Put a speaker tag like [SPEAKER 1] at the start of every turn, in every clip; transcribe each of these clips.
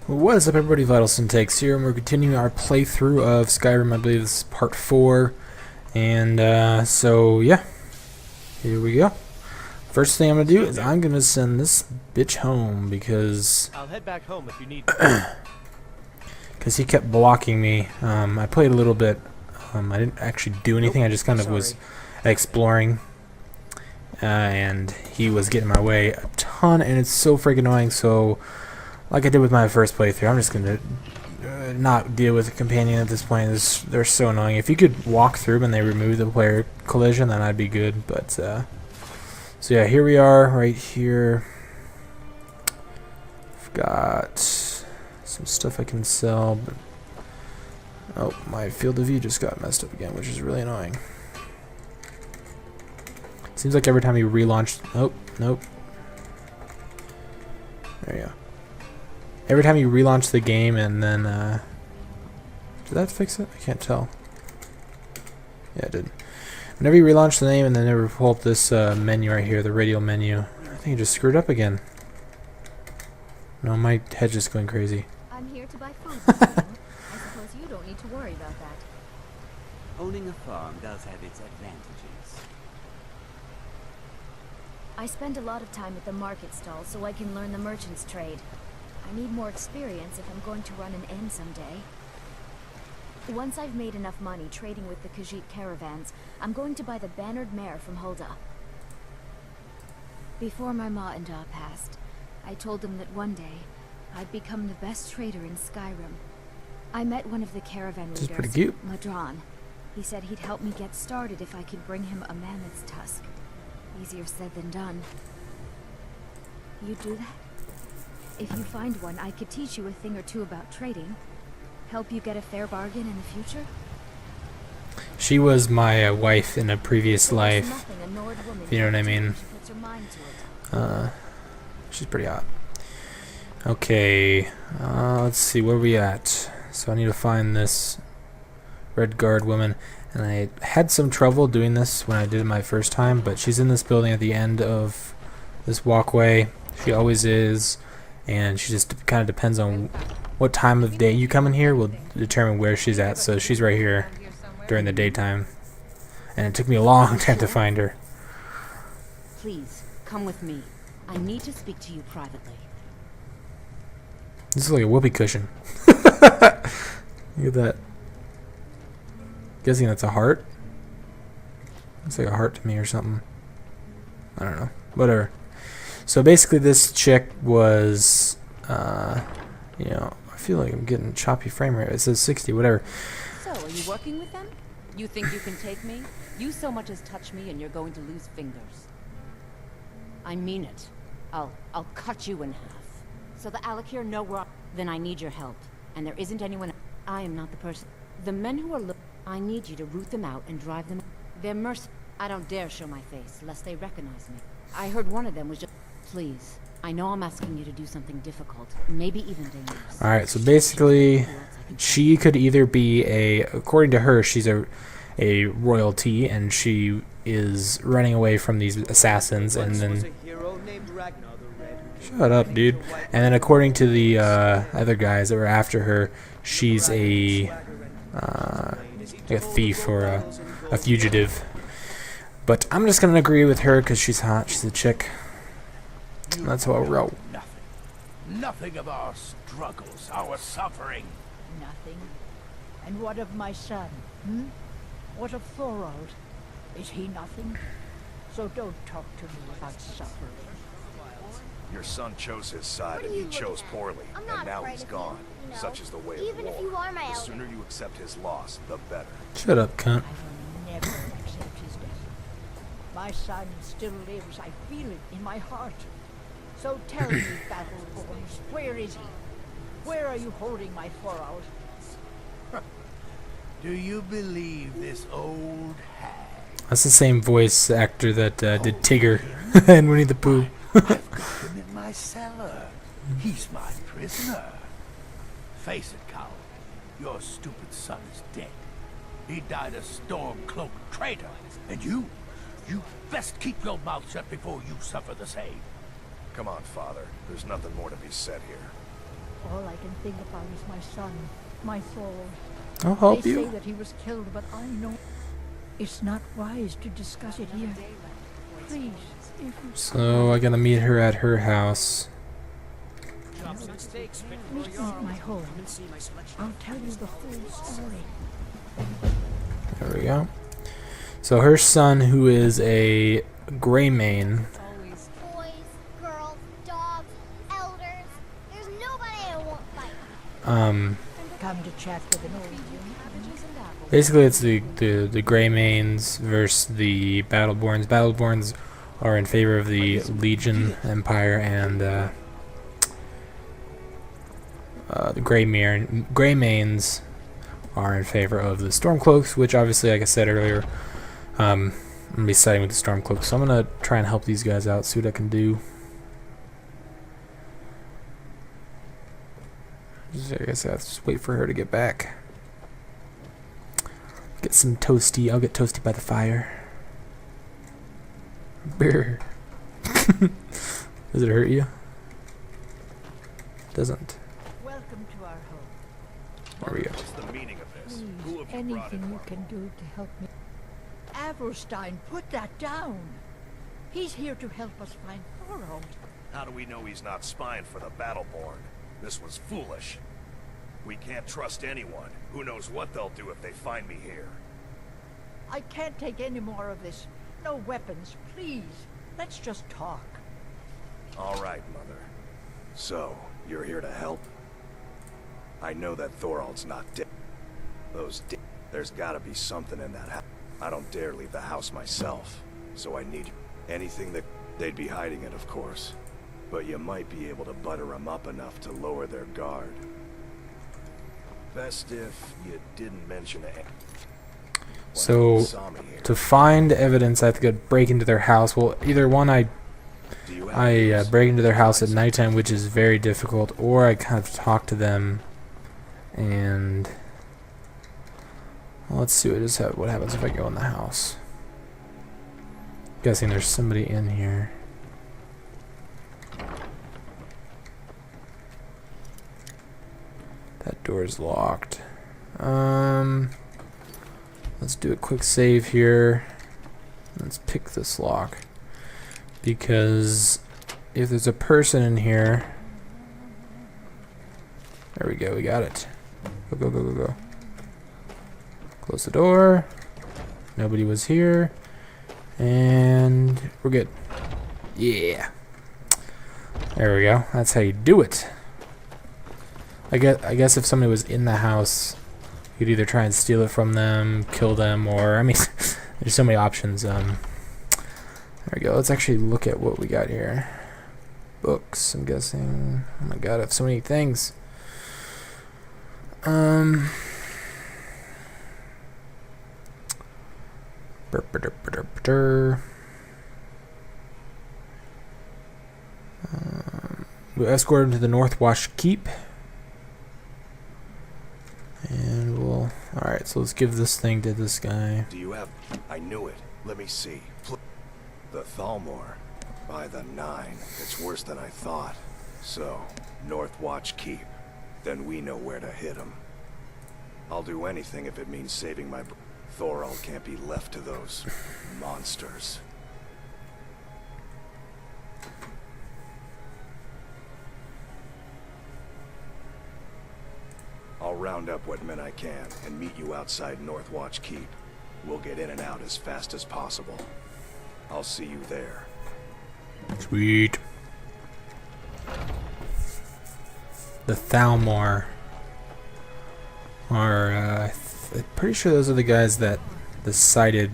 [SPEAKER 1] What is up, everybody? VitalSyntax here, and we're continuing our playthrough of Skyrim. I believe this is part 4. And so yeah, here we go. First thing I'm gonna do is I'm gonna send this bitch home because
[SPEAKER 2] I'll head back home if you need.
[SPEAKER 1] because he kept blocking me. I played a little bit. I didn't actually do anything. I just kind of was exploring, and he was getting in my way a ton, and it's so freaking annoying. So, like I did with my first playthrough, I'm just gonna not deal with a companion at this point. They're so annoying. If you could walk through them and they remove the player collision, then I'd be good. But so yeah, here we are, right here. I've got some stuff I can sell, but oh, my field of view just got messed up again, which is really annoying. Seems like every time you relaunch, oh, nope. There you go. Every time you relaunch the game and then, did that fix it? I can't tell. Yeah, it did. Whenever you relaunch the name and then never pull up this menu right here, the radial menu, I think it just screwed up again. No, my head's just going crazy.
[SPEAKER 3] I'm here to buy food. I suppose you don't need to worry about that.
[SPEAKER 4] Owning a farm does have its advantages.
[SPEAKER 3] I spend a lot of time at the market stall so I can learn the merchant's trade. I need more experience if I'm going to run an inn someday. Once I've made enough money trading with the Khajiit caravans, I'm going to buy the bannered mare from Hulda. Before my ma and Da passed, I told them that one day I'd become the best trader in Skyrim. I met one of the caravan leaders,
[SPEAKER 1] pretty cute.
[SPEAKER 3] Madron. He said he'd help me get started if I could bring him a mammoth's tusk. Easier said than done. You do that? If you find one, I could teach you a thing or two about trading. Help you get a fair bargain in the future?
[SPEAKER 1] She was my wife in a previous life, if you know what I mean. She's pretty hot. Okay, let's see, where are we at? So I need to find this red guard woman, and I had some trouble doing this when I did it my first time, but she's in this building at the end of this walkway. She always is, and she just kind of depends on what time of day you come in here will determine where she's at. So she's right here during the daytime, and it took me a long time to find her.
[SPEAKER 5] Please, come with me. I need to speak to you privately.
[SPEAKER 1] This is like a whoopee cushion. Look at that. Guessing that's a heart? Looks like a heart to me or something. I don't know. Whatever. So basically this chick was, you know, I feel like I'm getting choppy frame rate. It says 60, whatever.
[SPEAKER 5] So, are you working with them? You think you can take me? You so much as touch me and you're going to lose fingers. I mean it. I'll cut you in half. So the Alik'r know where then I need your help. And there isn't anyone. I am not the person. The men who are I need you to root them out and drive them. They're mercy. I don't dare show my face, lest they recognize me. I heard one of them was just... Please. I know I'm asking you to do something difficult. Maybe even dangerous.
[SPEAKER 1] Alright, so basically, she could either be according to her, she's a royalty, and she is running away from these assassins, and then... Shut up, dude. And then according to the other guys that were after her, she's a thief or a fugitive. But I'm just gonna agree with her because she's hot. She's a chick. That's how I roll.
[SPEAKER 6] Nothing of our struggles, our suffering.
[SPEAKER 7] Nothing. And what of my son? What of Thorold? Is he nothing? So don't talk to me about suffering.
[SPEAKER 6] Your son chose his side, and he chose poorly, and now he's gone. Such is the way of war.
[SPEAKER 8] If you are my
[SPEAKER 6] The sooner you accept his loss, the better.
[SPEAKER 1] Shut up, cunt.
[SPEAKER 7] I will never accept his death. My son still lives. I feel it in my heart. So tell me, Battleborns, where is he? Where are you holding my Thorold?
[SPEAKER 6] Do you believe this old hag?
[SPEAKER 1] That's the same voice actor that did Tigger in Winnie the Pooh.
[SPEAKER 6] I've got him in my cellar. He's my prisoner. Face it, coward. Your stupid son is dead. He died a storm-cloaked traitor. And you best keep your mouth shut before you suffer the same. Come on, Father. There's nothing more to be said here.
[SPEAKER 7] All I can think about is my son, my Thor.
[SPEAKER 1] I'll help
[SPEAKER 7] They say
[SPEAKER 1] you.
[SPEAKER 7] that he was killed, but I know it's not wise to discuss it here. Please, if you
[SPEAKER 1] So I gotta meet her at her house.
[SPEAKER 7] meet me at my home, I'll tell you the whole story.
[SPEAKER 1] There we go. So her son, who is a gray mane,
[SPEAKER 2] Boys, girls, dogs, elders. There's nobody I won't fight.
[SPEAKER 7] Come to chat with an old
[SPEAKER 1] basically it's the gray manes versus the battleborns. Battleborns are in favor of the Legion Empire, and the gray manes are in favor of the Stormcloaks, which obviously, like I said earlier, I'm gonna be siding with the Stormcloaks. So I'm gonna try and help these guys out, see what I can do. I guess I have to just wait for her to get back. Get some toasty. I'll get toasty by the fire. Brr. Does it hurt you? Doesn't.
[SPEAKER 7] Welcome to our home.
[SPEAKER 1] There we go.
[SPEAKER 6] What's the meaning of this? Who
[SPEAKER 7] Please,
[SPEAKER 6] have you brought in?
[SPEAKER 7] anything you can do to help me. Avrelstein, put that down. He's here to help us find Thorold.
[SPEAKER 8] How do we know he's not spying for the Battleborn? This was foolish. We can't trust anyone. Who knows what they'll do if they find me here.
[SPEAKER 7] I can't take any more of this. No weapons, please. Let's just talk.
[SPEAKER 8] All right, Mother. So, you're here to help? I know that Thorald's not dead. There's gotta be something in that house. I don't dare leave the house myself, so I need anything that they'd be hiding it, of course. But you might be able to butter them up enough to lower their guard. Best if you didn't mention it.
[SPEAKER 1] So, to find evidence, I have to go break into their house. Well, either one, I break into their house at nighttime, which is very difficult, or I kind of talk to them, and well, let's see what happens if I go in the house. Guessing there's somebody in here. That door's locked. Let's do a quick save here. Let's pick this lock, because if there's a person in here, there we go, we got it. Go, go, go, go, go. Close the door. Nobody was here, and we're good. Yeah. There we go. That's how you do it. I guess if somebody was in the house, you could either try and steal it from them, kill them, or, I mean, there's so many options. There we go. Let's actually look at what we got here. Books, I'm guessing. Oh my god, I have so many things. We'll escort him to the Northwatch Keep. And we'll... Alright, so let's give this thing to this guy.
[SPEAKER 8] Do you have... I knew it. Let me see. The Thalmor. By the 9. It's worse than I thought. So, Northwatch Keep. Then we know where to hit him. I'll do anything if it means saving my... Thorald can't be left to those... monsters. I'll round up what men I can and meet you outside Northwatch Keep. We'll get in and out as fast as possible. I'll see you there.
[SPEAKER 1] Sweet. The Thalmor are, I'm pretty sure those are the guys that decided,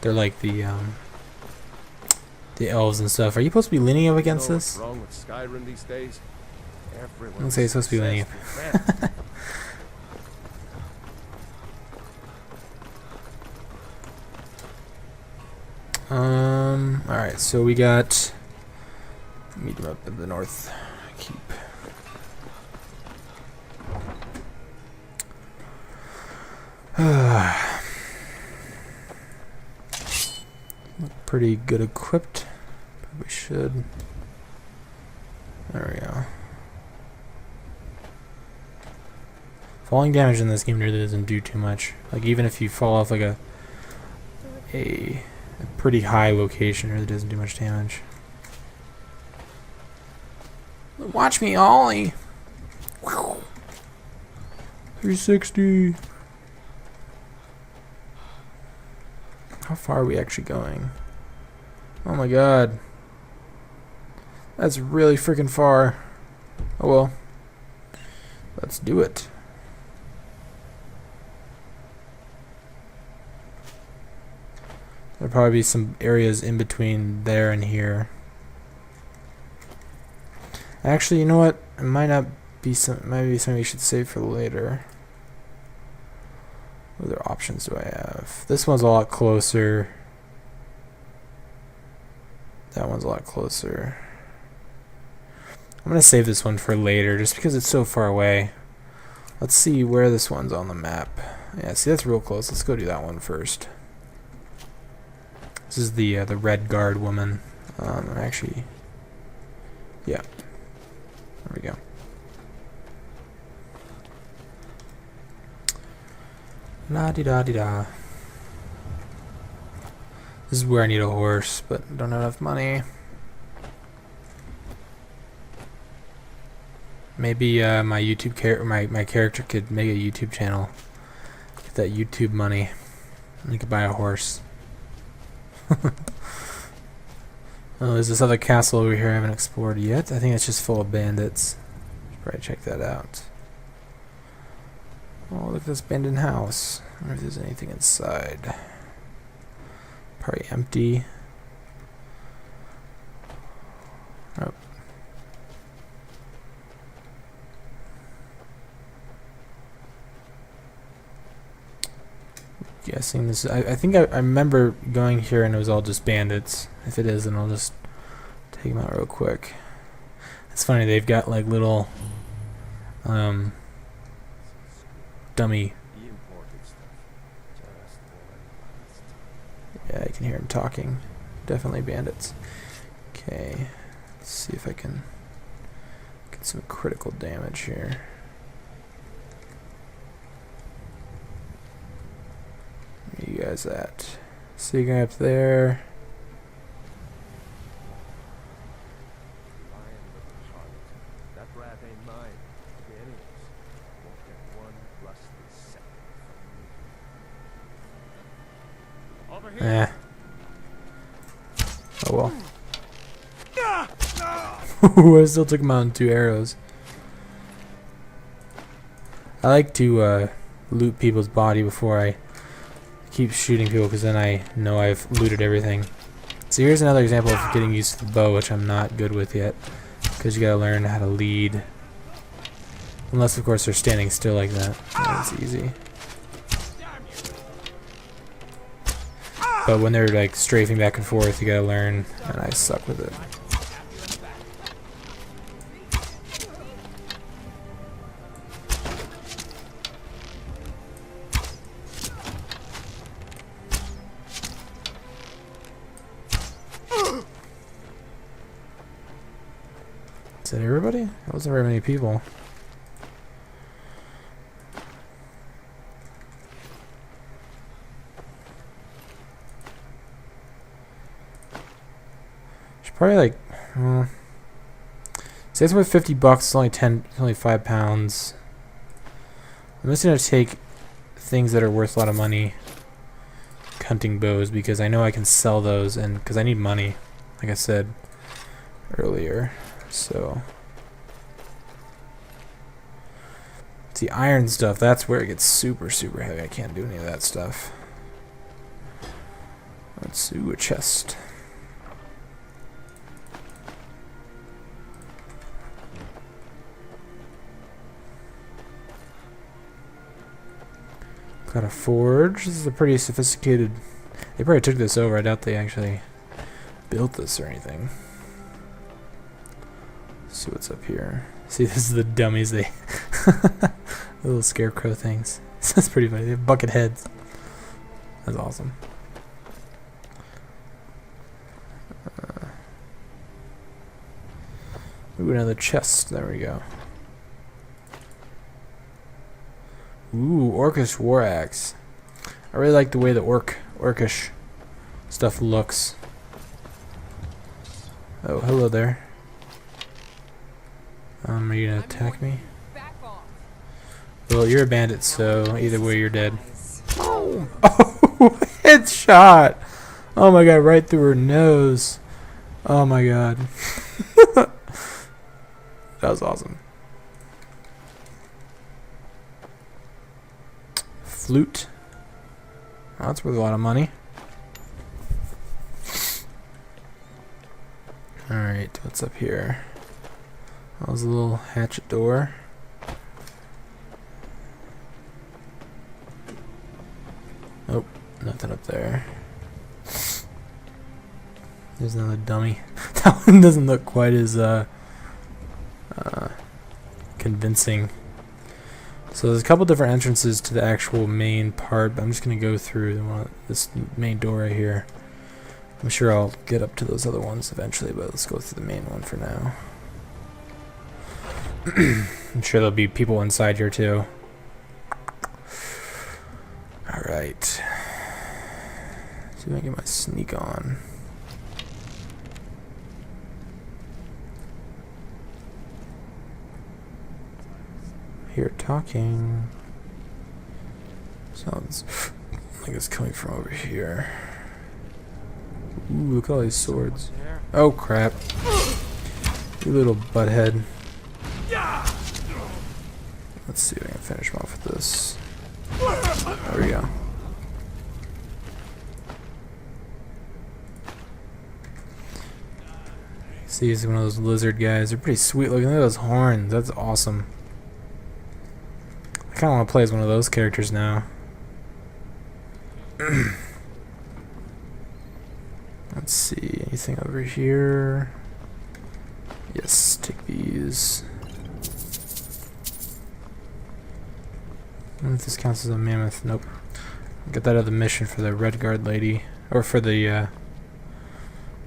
[SPEAKER 1] they're like the elves and stuff. Are you supposed to be leaning up against this?
[SPEAKER 9] What's wrong with Skyrim these days?
[SPEAKER 1] Looks like it's supposed to be leaning up. Alright, so we got... meet him up at the North Keep. Look pretty good equipped. Probably should There we go. Falling damage in this game really doesn't do too much. Like even if you fall off like a pretty high location, it really doesn't do much damage. Watch me ollie. 360. How far are we actually going? Oh my god. That's really freaking far. Oh well. Let's do it. There'll probably be some areas in between there and here. Actually, you know what? It might not be maybe something we should save for later. What other options do I have? This one's a lot closer. That one's a lot closer. I'm gonna save this one for later just because it's so far away. Let's see where this one's on the map. Yeah, see that's real close. Let's go do that one first. This is the red guard woman. Actually, yeah. There we go. La di da di da. This is where I need a horse, but don't have enough money. Maybe my YouTube my character could make a YouTube channel. Get that YouTube money. And he could buy a horse. Oh, there's this other castle over here I haven't explored yet. I think it's just full of bandits. Should probably check that out. Oh, look at this abandoned house. I wonder if there's anything inside. Probably empty. Oh. Guessing this. I think I remember going here and it was all just bandits. If it is, then I'll just take them out real quick. It's funny, they've got like little dummy. Yeah, I can hear him talking. Definitely bandits. Okay, let's see if I can get some critical damage here. Where you guys at? See you guy up there.
[SPEAKER 9] That rat ain't mine. The enemies won't get one rusty second from me. Over here.
[SPEAKER 1] Oh well. I still took him out in 2 arrows. I like to loot people's body before I keep shooting people, because then I know I've looted everything. So here's another example of getting used to the bow, which I'm not good with yet, because you gotta learn how to lead. Unless of course they're standing still like that. That's easy. But when they're like strafing back and forth, you gotta learn, and I suck with it. Is that everybody? That wasn't very many people. Should probably like, say it's worth $50. It's only 5 pounds. I'm just gonna take things that are worth a lot of money. Hunting bows, because I know I can sell those, and because I need money, like I said earlier. So it's the iron stuff, that's where it gets super heavy. I can't do any of that stuff. Let's do a chest. Got a forge. This is a pretty sophisticated. They probably took this over. I doubt they actually built this or anything. Let's see what's up here. See, this is the dummies. They the little scarecrow things. That's pretty funny. They have bucket heads. That's awesome. Ooh, Ooh, another chest. There we go. Ooh, orcish war axe. I really like the way the orcish stuff looks. Oh, hello there. Are you gonna attack me? Well, you're a bandit, so either way you're dead. Oh, headshot! Oh my god, right through her nose. Oh my god. That was awesome. Flute. Oh, that's worth a lot of money. Alright, what's up here? That was a little hatchet door. Nope, nothing up there. There's another dummy. That one doesn't look quite as convincing. So there's a couple different entrances to the actual main part, but I'm just going to go through this main door right here. I'm sure I'll get up to those other ones eventually, but let's go through the main one for now. I'm sure there'll be people inside here too. Alright. See if I can get my sneak on. Here talking. Sounds like it's coming from over here. Ooh, look at all these swords. Oh crap. You little butthead. Let's see if I can finish him off with this. There we go. See, he's one of those lizard guys. They're pretty sweet looking. Look at those horns. That's awesome. I kind of want to play as one of those characters now. Let's see. Anything over here? Yes, take these. I don't know if this counts as a mammoth. Nope. Get that other mission for the red guard lady. Or for the,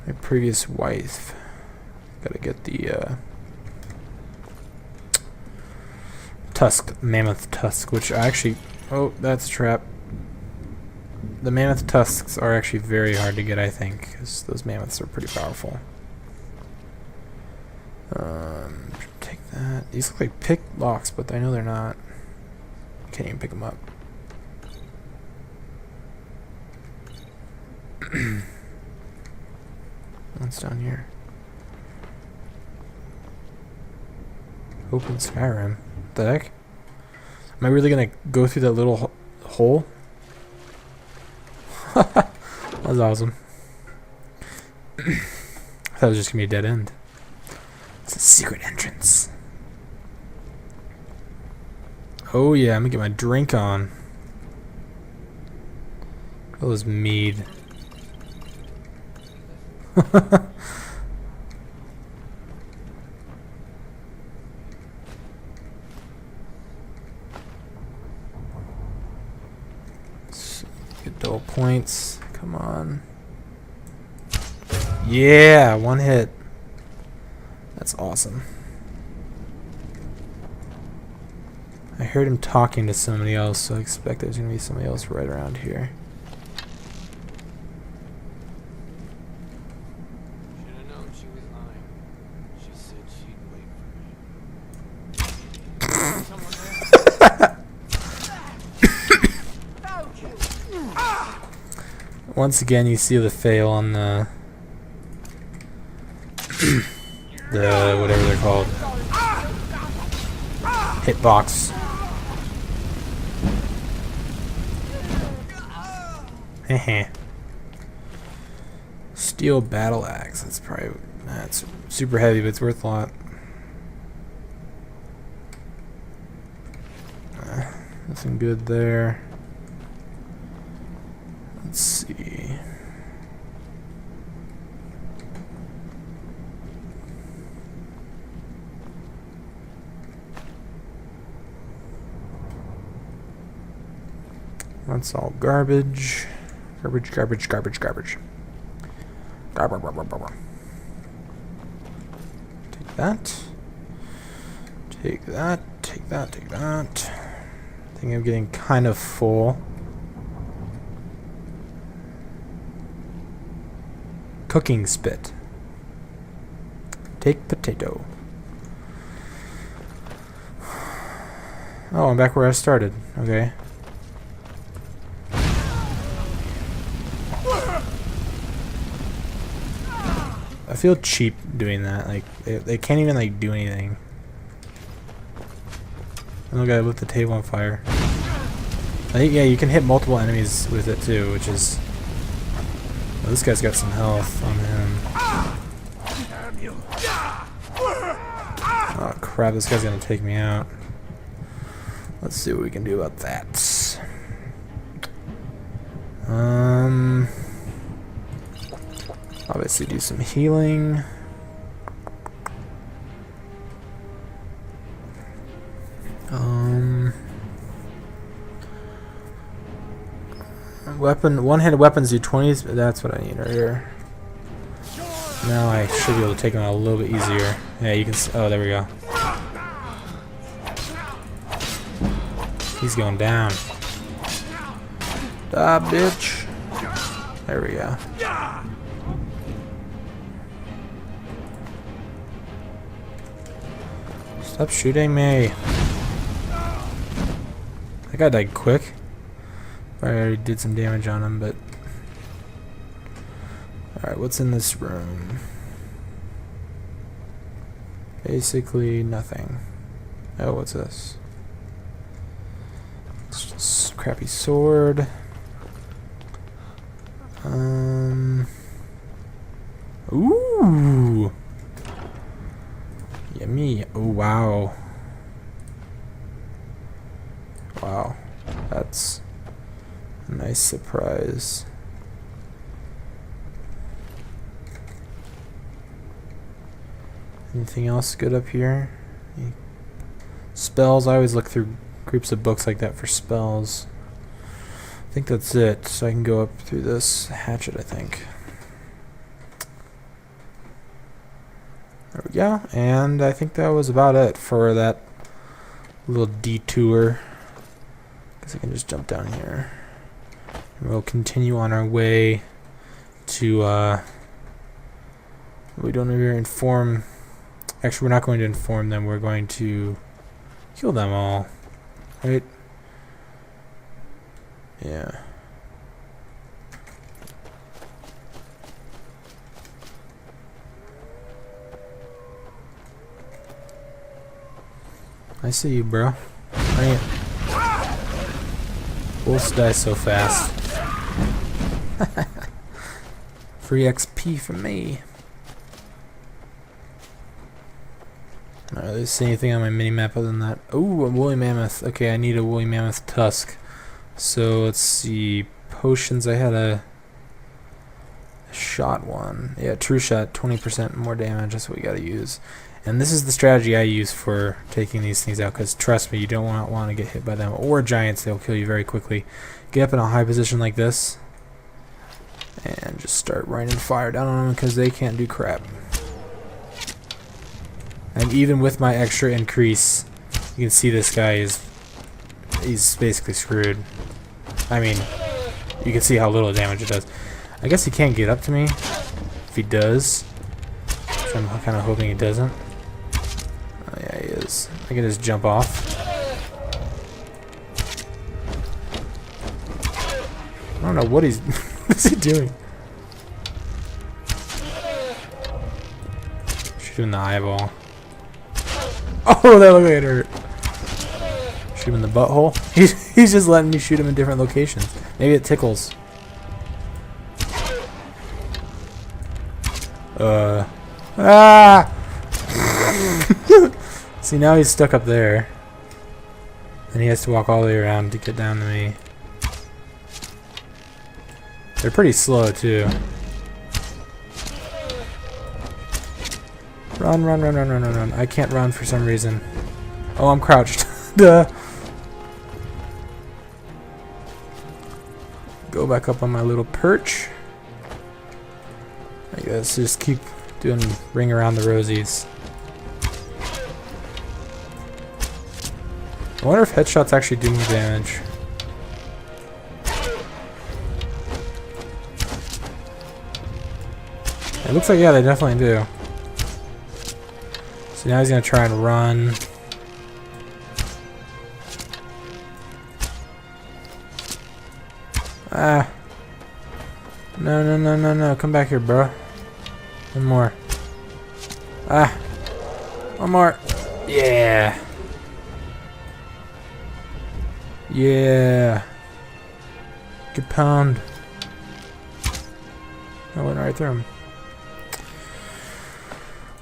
[SPEAKER 1] my previous wife. Gotta get the, mammoth tusk, which actually... Oh, that's a trap. The mammoth tusks are actually very hard to get, I think, because those mammoths are pretty powerful. Take that. These look like pick locks, but I know they're not. Can't even pick them up. What's down here? Open Skyrim. What the heck? Am I really gonna go through that little hole? That was awesome. I thought it was just gonna be a dead end. It's a secret entrance. Oh yeah, I'm gonna get my drink on. That was mead. Get double points. Come on. Yeah, one hit. That's awesome. I heard him talking to somebody else, so I expect there's going to be somebody else right around here.
[SPEAKER 10] Should have known she was lying. She said she'd wait for me.
[SPEAKER 1] Once again, you see the fail on the whatever they're called, hitbox. Heh. Steel battle axe. That's super heavy, but it's worth a lot. Nothing good there. Let's see. That's all garbage. Garbage. Take that. Take that, take that, take that. I think I'm getting kind of full. Cooking spit. Take potato. Oh, I'm back where I started. Okay. I feel cheap doing that. Like, they can't even, like, do anything. Oh, look, I lit the table on fire. I think, yeah, you can hit multiple enemies with it, too, which is... Well, this guy's got some health on him. Oh, crap, this guy's gonna take me out. Let's see what we can do about that. Obviously do some healing. One-handed weapons do 20. That's what I need right here. Now I should be able to take them out a little bit easier. Yeah, you can. Oh, there we go. He's going down. Ah, bitch. There we go. Stop shooting me. That guy died quick. I already did some damage on him, but... Alright, what's in this room? Basically nothing. Oh, what's this? It's just a crappy sword. Ooh! Yummy. Oh, wow. Wow. That's a nice surprise. Anything else good up here? Any spells? I always look through groups of books like that for spells. I think that's it. So I can go up through this hatchet, I think. There we go. And I think that was about it for that little detour. Because I can just jump down here. And we'll continue on our way to, we don't even inform... Actually, we're not going to inform them. We're going to kill them all. Right? Yeah. I see you, bro. Bring it. Wolves die so fast. Free XP from me. Alright, let's see anything on my mini-map other than that. Ooh, a woolly mammoth. Okay, I need a woolly mammoth tusk. So, let's see. Potions, I had a shot one. Yeah, true shot, 20% more damage. That's what we gotta use. And this is the strategy I use for taking these things out, because trust me, you don't want to get hit by them. Or giants, they'll kill you very quickly. Get up in a high position like this, and just start raining fire down on them, because they can't do crap. And even with my extra increase, you can see this guy he's basically screwed. I mean, you can see how little damage it does. I guess he can't get up to me. If he does, which I'm kind of hoping he doesn't. Oh yeah, he is. I can just jump off. I don't know what he's what's he doing? Shoot him in the eyeball. Oh, that looked like it hurt. Shoot him in the butthole. He's just letting me shoot him in different locations. Maybe it tickles. See, now he's stuck up there. And he has to walk all the way around to get down to me. They're pretty slow, too. Run, run, run, run, run, run, run. I can't run for some reason. Oh, I'm crouched. Duh. Go back up on my little perch. I guess just keep doing ring around the rosies. I wonder if headshots actually do more damage. It looks like, yeah, they definitely do. So now he's gonna try and run. Ah. No, no, no, no, no. Come back here, bro. One more. Ah. One more. Yeah. Yeah. Good pound. I went right through him.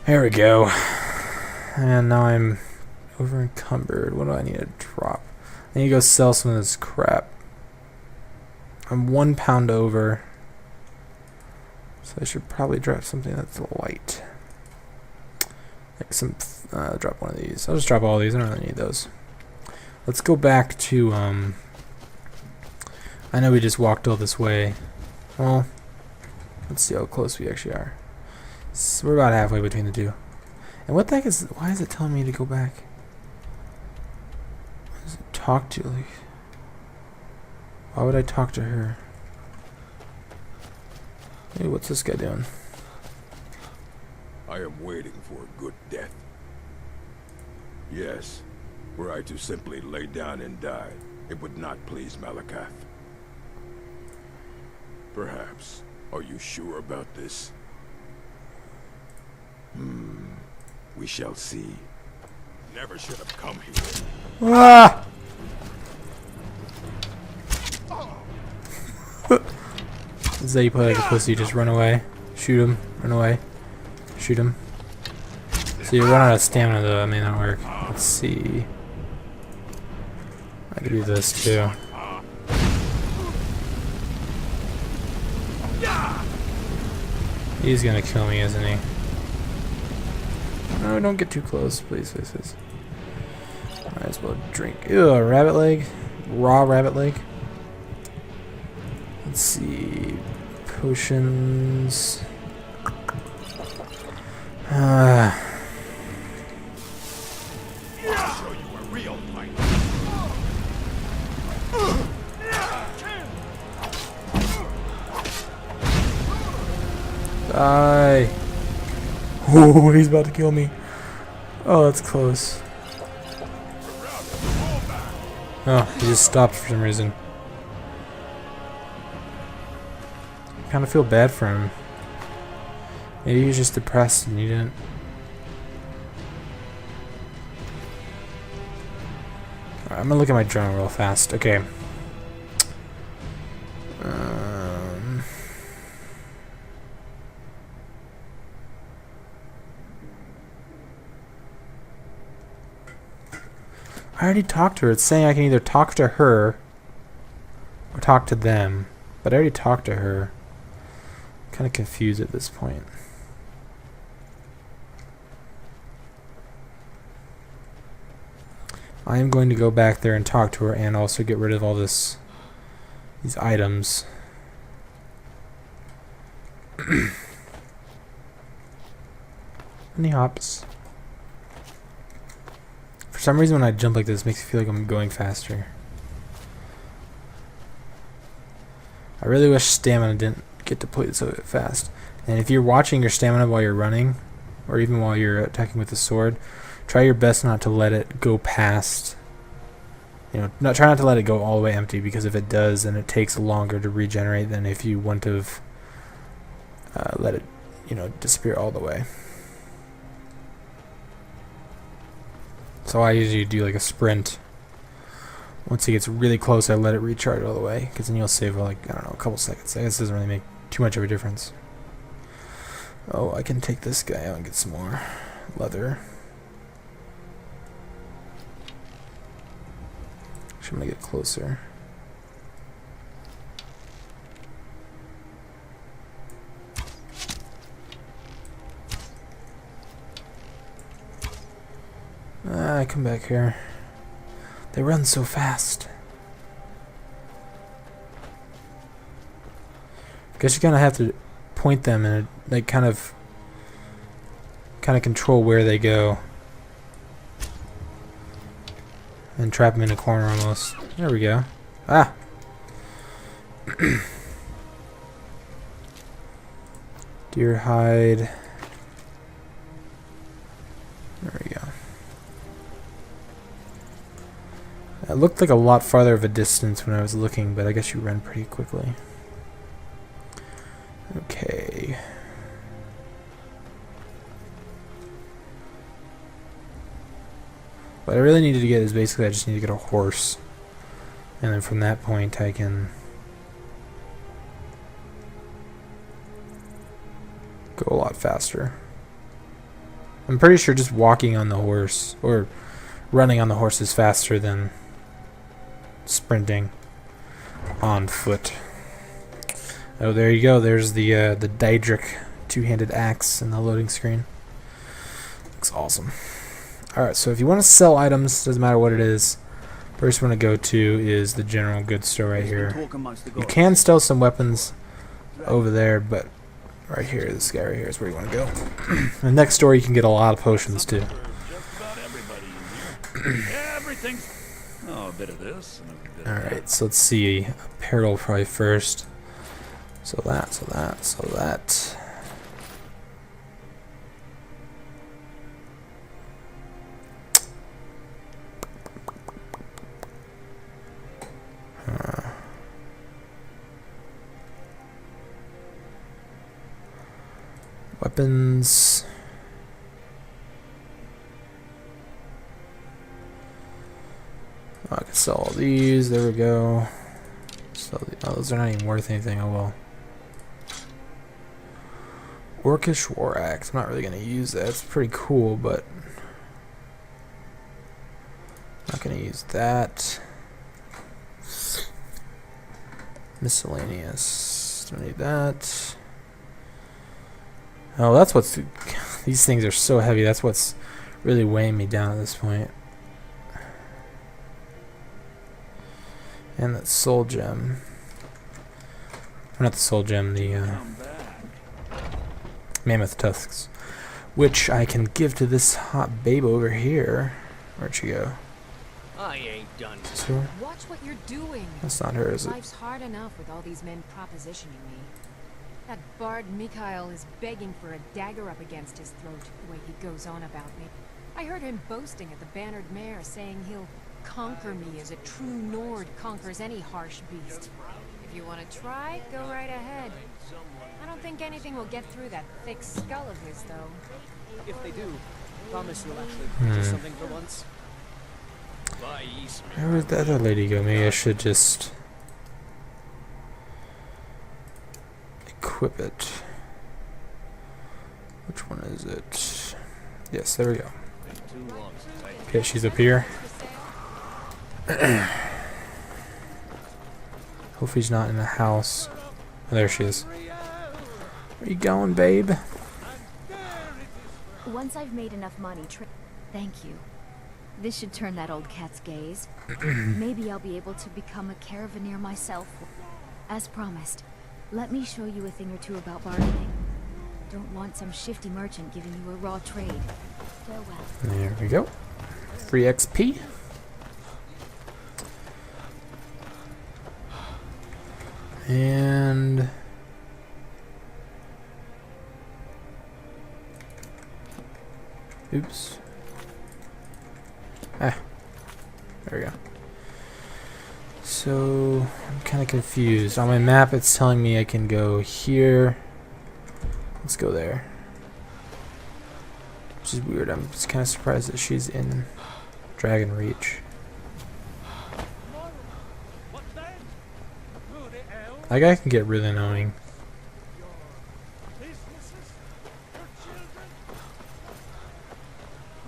[SPEAKER 1] There we go. And now I'm over encumbered. What do I need to drop? I need to go sell some of this crap. I'm 1 pound over. So I should probably drop something that's light. Like some, drop one of these. I'll just drop all these. I don't really need those. Let's go back to, I know we just walked all this way. Well, let's see how close we actually are. So we're about halfway between the two. And what the heck is, why is it telling me to go back? What does it talk to? Like, why would I talk to her? Hey, what's this guy doing?
[SPEAKER 11] I am waiting for a good death. Yes, were I to simply lay down and die, it would not please Malakath. Perhaps. Are you sure about this? We shall see. Never should have come here.
[SPEAKER 1] Ah! This is how you play like a pussy, just run away. Shoot him, run away. Shoot him. So you run out of stamina though, that may not work. Let's see. I could do this too. He's gonna kill me, isn't he? No, don't get too close, please, please, please. Might as well drink. Ew, a rabbit leg. Raw rabbit leg. Let's see. Potions.
[SPEAKER 11] I'll show you a real fight.
[SPEAKER 1] Die. Oh, he's about to kill me. Oh, that's close. Oh, he just stopped for some reason. I kind of feel bad for him. Maybe he's just depressed and he didn't. Alright, I'm gonna look at my journal real fast. Okay. I already talked to her. It's saying I can either talk to her or talk to them. But I already talked to her. I'm kind of confused at this point. I am going to go back there and talk to her and also get rid of all these items. Any hops? For some reason when I jump like this, it makes me feel like I'm going faster. I really wish stamina didn't get depleted so fast. And if you're watching your stamina while you're running, or even while you're attacking with the sword, try your best not to let it go past. You know, try not to let it go all the way empty, because if it does, then it takes longer to regenerate than if you wouldn't have let it, you know, disappear all the way. So I usually do like a sprint. Once it gets really close, I let it recharge all the way, because then you'll save like, I don't know, a couple seconds. I guess it doesn't really make too much of a difference. Oh, I can take this guy out and get some more leather. Actually, I'm gonna get closer. Come back here. They run so fast. Guess you kind of have to point them and like kind of control where they go. and trap him in a corner almost. There we go. Ah! Deer hide. There we go. It looked like a lot farther of a distance when I was looking, but I guess you run pretty quickly. Okay. What I really needed to get is basically I just need to get a horse. And then from that point I can go a lot faster. I'm pretty sure just walking on the horse or running on the horse is faster than sprinting on foot. Oh, there you go. There's the Daedric two-handed axe in the loading screen. Looks awesome. Alright, so if you want to sell items, doesn't matter what it is, first one to go to is the general goods store right here. You can sell some weapons over there, but right here, this guy right here is where you want to go. The next store you can get a lot of potions too.
[SPEAKER 6] Oh, a bit of this and a bit of
[SPEAKER 1] Alright, so let's see. Apparel probably first. So that, so that, so that. Weapons. Oh, I can sell all these. There we go. Sell oh, those are not even worth anything. Oh well. Orcish War Axe. I'm not really going to use that. It's pretty cool, but I'm not going to use that. Miscellaneous. Don't need that. Oh, that's what's... These things are so heavy. That's what's really weighing me down at this point. And that soul gem. Not the soul gem, the mammoth tusks. Which I can give to this hot babe over here. Where'd she go?
[SPEAKER 10] I ain't done.
[SPEAKER 1] Is this her?
[SPEAKER 5] Watch what you're doing.
[SPEAKER 1] That's not her, is it?
[SPEAKER 5] Life's hard enough with all these men propositioning me. That bard Mikhail is begging for a dagger up against his throat, the way he goes on about me. I heard him boasting at the Bannered Mare, saying he'll conquer me as a true Nord conquers any harsh beast. If you want to try, go right ahead. I don't think anything will get through that thick skull of his, though.
[SPEAKER 10] If they do, promise you'll actually do something for once.
[SPEAKER 1] Where would the other lady go? Maybe I should just equip it. Which one is it? Yes, there we go. Okay, she's up here. Hopefully she's not in the house. Oh, there she is. Where you going, babe?
[SPEAKER 3] Once I've made enough money, thank you. This should turn that old cat's gaze. Maybe I'll be able to become a caravaneer myself. As promised, let me show you a thing or two about bargaining. Don't want some shifty merchant giving you a raw trade. Farewell.
[SPEAKER 1] There we go. Free XP. And oops. Ah, there we go. So I'm kind of confused. On my map, it's telling me I can go here. Let's go there. Which is weird. I'm just kind of surprised that she's in Dragon Reach. That guy can get really annoying.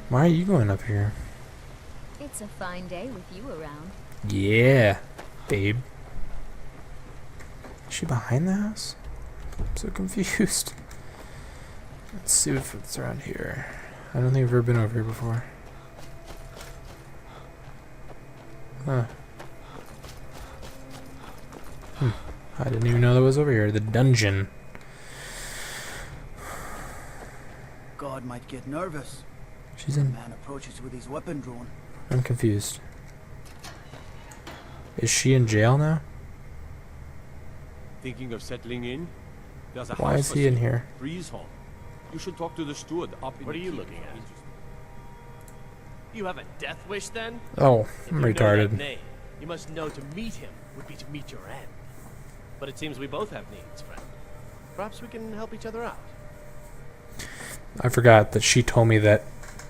[SPEAKER 1] Why are you going up here?
[SPEAKER 3] It's a fine day with you around.
[SPEAKER 1] Yeah, babe. Is she behind the house? I'm so confused. Let's see if it's around here. I don't think I've ever been over here before. Huh. I didn't even know that was over here. The dungeon.
[SPEAKER 12] God might get nervous.
[SPEAKER 1] She's in.
[SPEAKER 12] Man approaches with his weapon drawn.
[SPEAKER 1] I'm confused. Is she in jail now?
[SPEAKER 9] Thinking of settling in? There's a
[SPEAKER 1] Why
[SPEAKER 9] house
[SPEAKER 1] is
[SPEAKER 9] for
[SPEAKER 1] he in
[SPEAKER 9] sale.
[SPEAKER 1] here?
[SPEAKER 9] Breeze Hall. You should talk to the steward up in
[SPEAKER 12] What are
[SPEAKER 9] the
[SPEAKER 12] you
[SPEAKER 9] keep.
[SPEAKER 12] looking at? You have a death wish then?
[SPEAKER 1] Oh,
[SPEAKER 12] If
[SPEAKER 1] I'm
[SPEAKER 12] you know that
[SPEAKER 1] retarded.
[SPEAKER 12] name, you must know to meet him would be to meet your end. But it seems we both have needs, friend. Perhaps we can help each other out.
[SPEAKER 1] I forgot that she told me that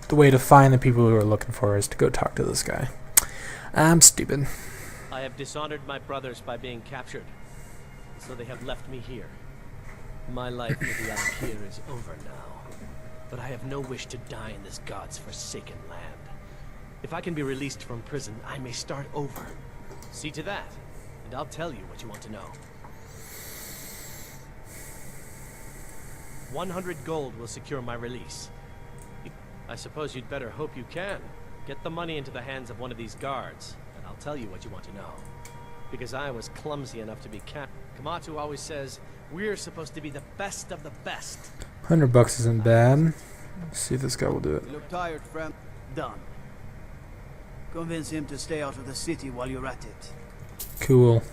[SPEAKER 1] the way to find the people who are looking for her is to go talk to this guy. I'm stupid.
[SPEAKER 12] I have dishonored my brothers by being captured, so they have left me here. My life with the Alik'r is over now, but I have no wish to die in this god's forsaken land. If I can be released from prison, I may start over. See to that, and I'll tell you what you want to know. 100 gold will secure my release. I suppose you'd better hope you can. Get the money into the hands of one of these guards, and I'll tell you what you want to know. Because I was clumsy enough to be captured. Kamatu always says, we're supposed to be the best of the best.
[SPEAKER 1] $100 isn't bad. Let's see if this guy will do it.
[SPEAKER 13] You look tired, friend. Done. Convince him to stay out of the city while you're at it.
[SPEAKER 1] Cool.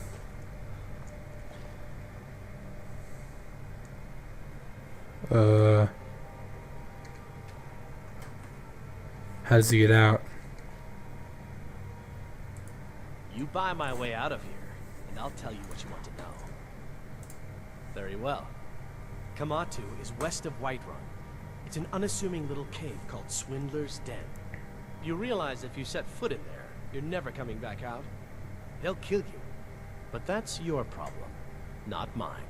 [SPEAKER 1] How does he get out?
[SPEAKER 12] You buy my way out of here, and I'll tell you what you want to know. Very well. Kamatu is west of Whiterun. It's an unassuming little cave called Swindler's Den. You realize if you set foot in there, you're never coming back out. They'll kill you. But that's your problem, not mine.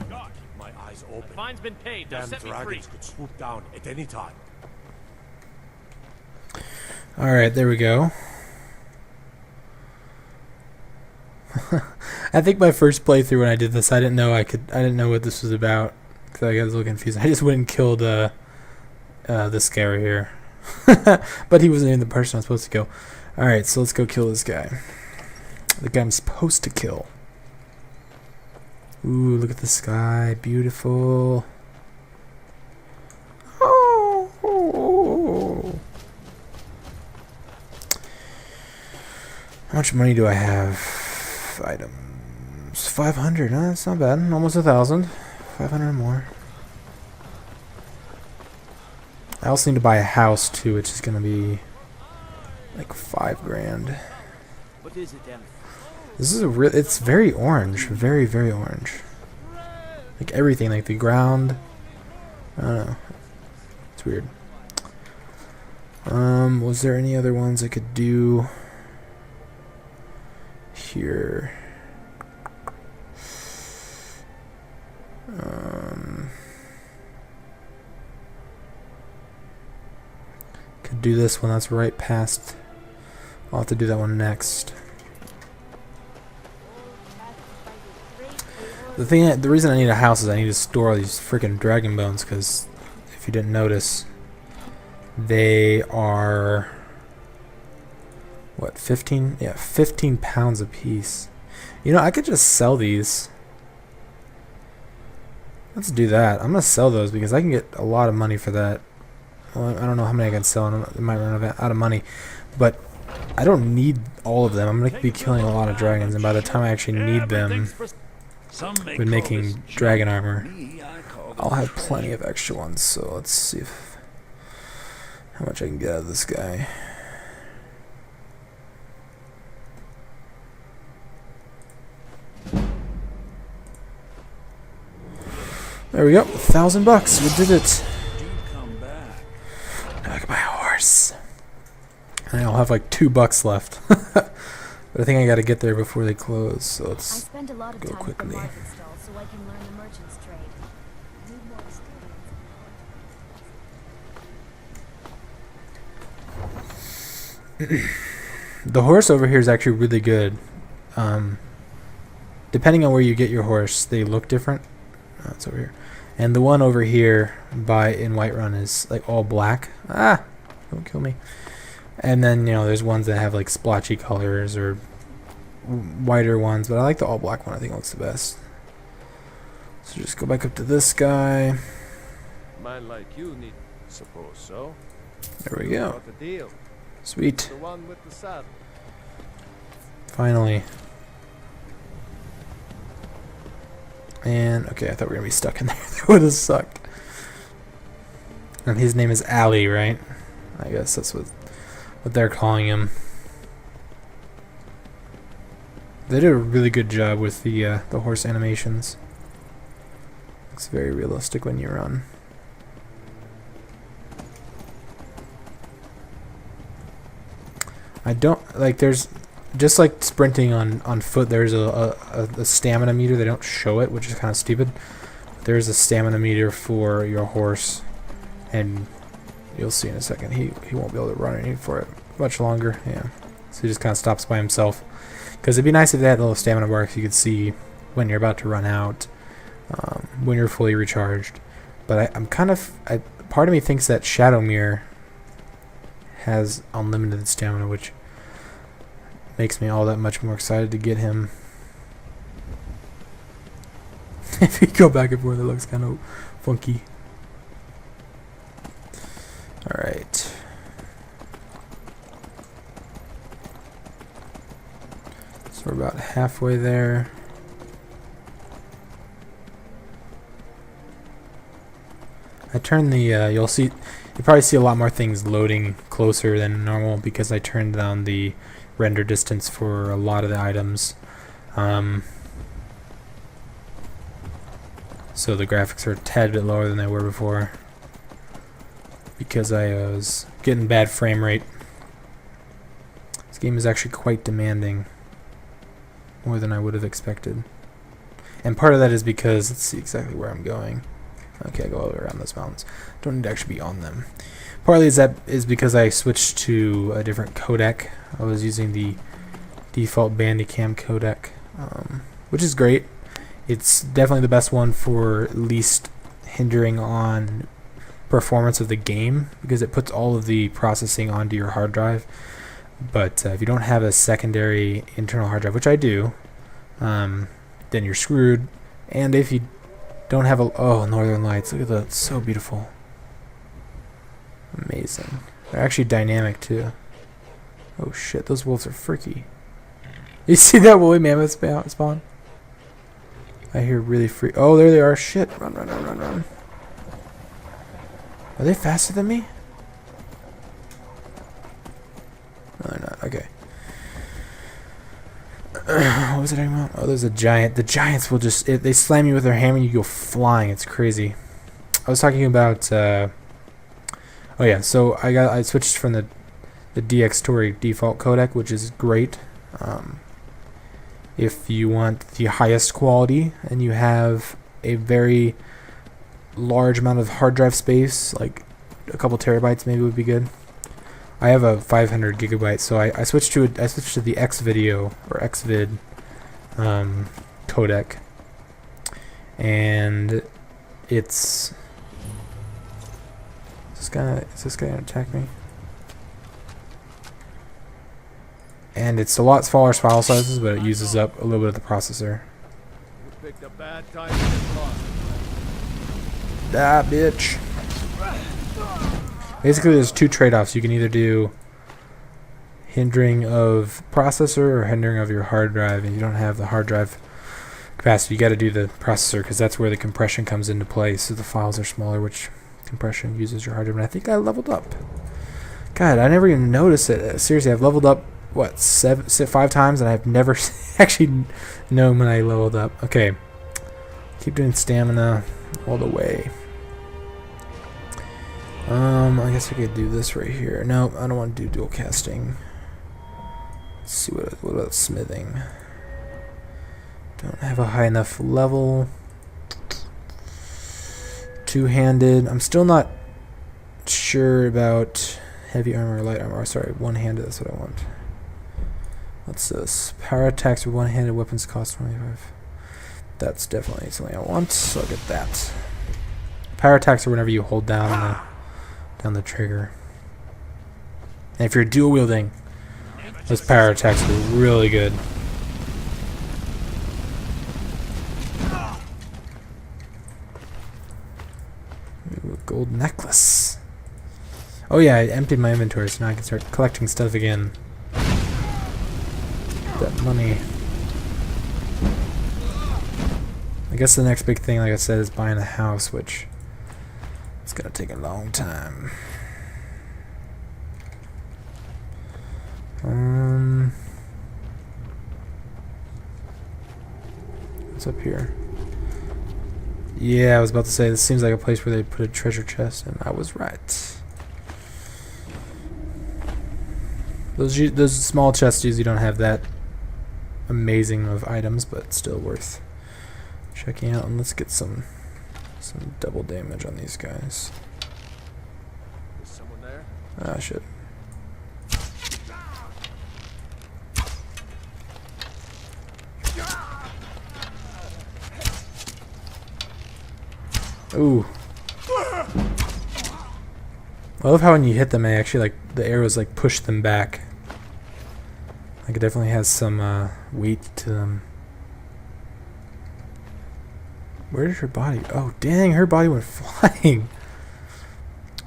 [SPEAKER 9] God, keep my eyes open.
[SPEAKER 12] The fine's been paid. Now
[SPEAKER 9] Damn
[SPEAKER 12] set me free.
[SPEAKER 9] dragons could swoop down at any time.
[SPEAKER 1] Alright, there we go. I think my first playthrough when I did this, I didn't know what this was about because I got a little confused. I just went and killed this guy right here, but he wasn't even the person I was supposed to kill. All right, so let's go kill this guy. The guy I'm supposed to kill. Ooh, look at the sky, beautiful. Oh. How much money do I have? Items 500. That's not bad. Almost 1,000. 500 more. I also need to buy a house too, which is gonna be like 5 grand.
[SPEAKER 13] What is it, then?
[SPEAKER 1] This is it's very orange, very orange. Like everything, like the ground. I don't know. It's weird. Was there any other ones I could do? Here. Could do this one. That's right past. I'll have to do that one next. The reason I need a house is I need to store all these freaking dragon bones, because if you didn't notice, they are what, 15? Yeah, 15 pounds a piece. You know, I could just sell these. Let's do that. I'm gonna sell those because I can get a lot of money for that. Well, I don't know how many I can sell. I might run out of money, but I don't need all of them. I'm gonna be killing a lot of dragons, and by the time I actually need them, when making dragon armor, I'll have plenty of extra ones. So let's see how much I can get out of this guy. There we go, $1,000. We did it. Now I can buy a horse. And I'll have like $2 left. But I think I gotta get there before they close, so let's
[SPEAKER 3] spend a lot of
[SPEAKER 1] go
[SPEAKER 3] time
[SPEAKER 1] quickly.
[SPEAKER 3] at the market stall so I can learn the merchant's trade. I need more experience.
[SPEAKER 1] The horse over here is actually really good. Depending on where you get your horse, they look different. Oh, it's over here. And the one over here in Whiterun is like all black. Ah, don't kill me. And then, you know, there's ones that have like splotchy colors or whiter ones, but I like the all black one. I think it looks the best. So just go back up to this guy.
[SPEAKER 9] Man like you need. Suppose so.
[SPEAKER 1] There we go.
[SPEAKER 9] Got the deal.
[SPEAKER 1] Sweet.
[SPEAKER 9] The one with the saddle.
[SPEAKER 1] Finally. And, okay, I thought we were going to be stuck in there. That would have sucked. And his name is Ali, right? I guess that's what they're calling him. They did a really good job with the horse animations. Looks very realistic when you run. I don't like. There's just like sprinting on foot. There's a stamina meter. They don't show it, which is kind of stupid. There's a stamina meter for your horse, and you'll see in a second. He won't be able to run any for it much longer. Yeah, so he just kind of stops by himself. Because it'd be nice if they had a little stamina bar so you could see when you're about to run out, when you're fully recharged. But I'm kind of part of me thinks that Shadowmere has unlimited stamina, which makes me all that much more excited to get him. If you go back and forth, it looks kind of funky. Alright. So we're about halfway there. I turn the, you'll probably see a lot more things loading closer than normal because I turned down the render distance for a lot of the items. So the graphics are a tad bit lower than they were before because I was getting bad frame rate. This game is actually quite demanding, more than I would have expected. And part of that is because, let's see exactly where I'm going. Okay, I go all the way around those mountains. Don't need to actually be on them. Partly is because I switched to a different codec. I was using the default Bandicam codec, which is great. It's definitely the best one for least hindering on performance of the game because it puts all of the processing onto your hard drive. But if you don't have a secondary internal hard drive, which I do, then you're screwed. And if you don't have a... Oh, Northern Lights. Look at that. It's so beautiful. Amazing. They're actually dynamic, too. Oh, shit. Those wolves are freaky. You see that woolly mammoth spawn? I hear really free... Oh, there they are. Shit. Run, run, run, run, run. Are they faster than me? No, they're not. Okay. What was I talking about? Oh, there's a giant. The giants will just... they slam you with their hammer and you go flying. It's crazy. I was talking about... oh, yeah. So I switched from the DX Story default codec, which is great. If you want the highest quality and you have a very large amount of hard drive space, like a couple terabytes maybe would be good. I have a 500 gigabytes, so I switched to the Xvideo or Xvid codec, and it's... Is this guy gonna attack me? And it's a lot smaller file sizes, but it uses up a little bit of the processor.
[SPEAKER 9] You picked a bad time to get lost.
[SPEAKER 1] Die, bitch. Basically, there's two trade-offs. You can either do hindering of processor or hindering of your hard drive, and you don't have the hard drive capacity. You got to do the processor because that's where the compression comes into play. So the files are smaller, which compression uses your hard drive. And I think I leveled up. God, I never even noticed it. Seriously, I've leveled up what 5 times, and I've never actually known when I leveled up. Okay, keep doing stamina all the way. I guess I could do this right here. No, I don't want to do dual casting. Let's see what about smithing. Don't have a high enough level. Two-handed. I'm still not sure about heavy armor or light armor. Sorry, one-handed. That's what I want. What's this? Power attacks with one-handed weapons cost 25. That's definitely something I want, so I'll get that. Power attacks are whenever you hold down the trigger. And if you're dual wielding, those power attacks are really good. Ooh, a gold necklace. Oh yeah, I emptied my inventory, so now I can start collecting stuff again. That money. I guess the next big thing, like I said, is buying a house, which it's gonna take a long time. What's up here? Yeah, I was about to say, this seems like a place where they put a treasure chest, and I was right. Those small chests usually don't have that amazing of items, but still worth checking out. And let's get some double damage on these guys.
[SPEAKER 9] Is someone there?
[SPEAKER 1] Ah, shit. Ooh. I love how when you hit them, they actually, like, the arrows, like, push them back. Like, it definitely has some, weight to them. Where did her body... Oh, dang, her body went flying.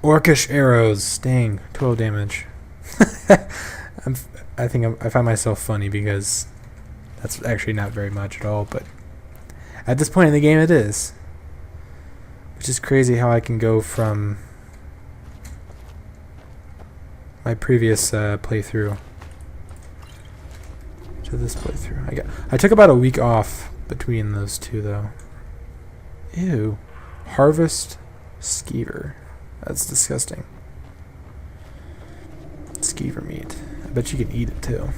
[SPEAKER 1] Orcish arrows. Dang, 12 damage. I find myself funny because that's actually not very much at all, but at this point in the game it is. Which is crazy how I can go from my previous playthrough to this playthrough. I took about a week off between those two though. Ew. Harvest skeever. That's disgusting. Skeever meat. I bet you can eat it too.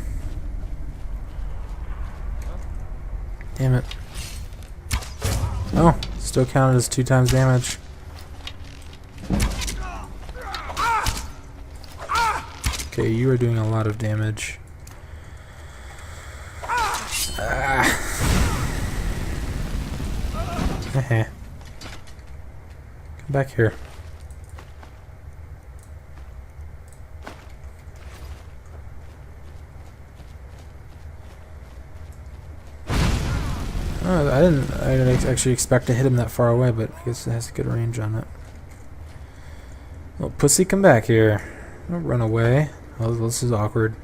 [SPEAKER 1] Damn it. Oh, still counted as 2 times damage. Okay, you are doing a lot of damage. Come back here. Oh, I didn't actually expect to hit him that far away, but I guess it has a good range on it. Well, pussy, come back here. Don't run away. Oh, this is awkward.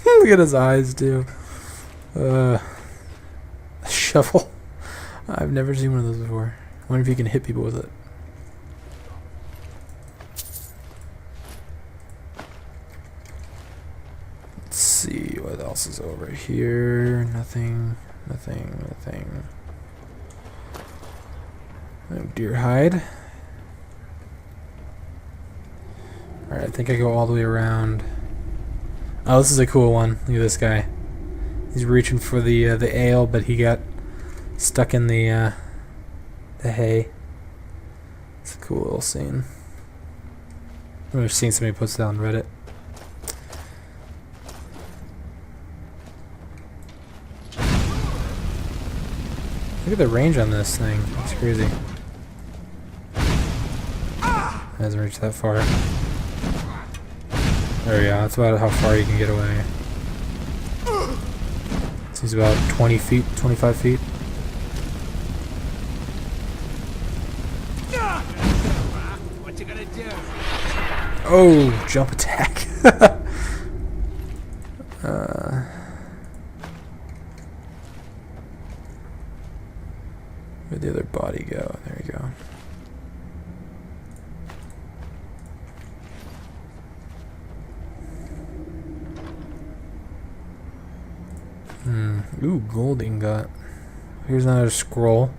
[SPEAKER 1] Look at his eyes, too. A shovel. I've never seen one of those before. I wonder if you can hit people with it. Let's see what else is over here. Nothing. No deer hide. Alright, I think I go all the way around. Oh, this is a cool one. Look at this guy. He's reaching for the ale, but he got stuck in the hay. It's a cool little scene. I've seen somebody post that on Reddit. Look at the range on this thing. It's crazy. It hasn't reached that far. There we go. That's about how far you can get away. Seems about 20 feet, 25 feet.
[SPEAKER 6] What you gonna do?
[SPEAKER 1] Oh, jump attack. Where'd the other body go? There we go. Ooh, gold ingot. Here's another scroll.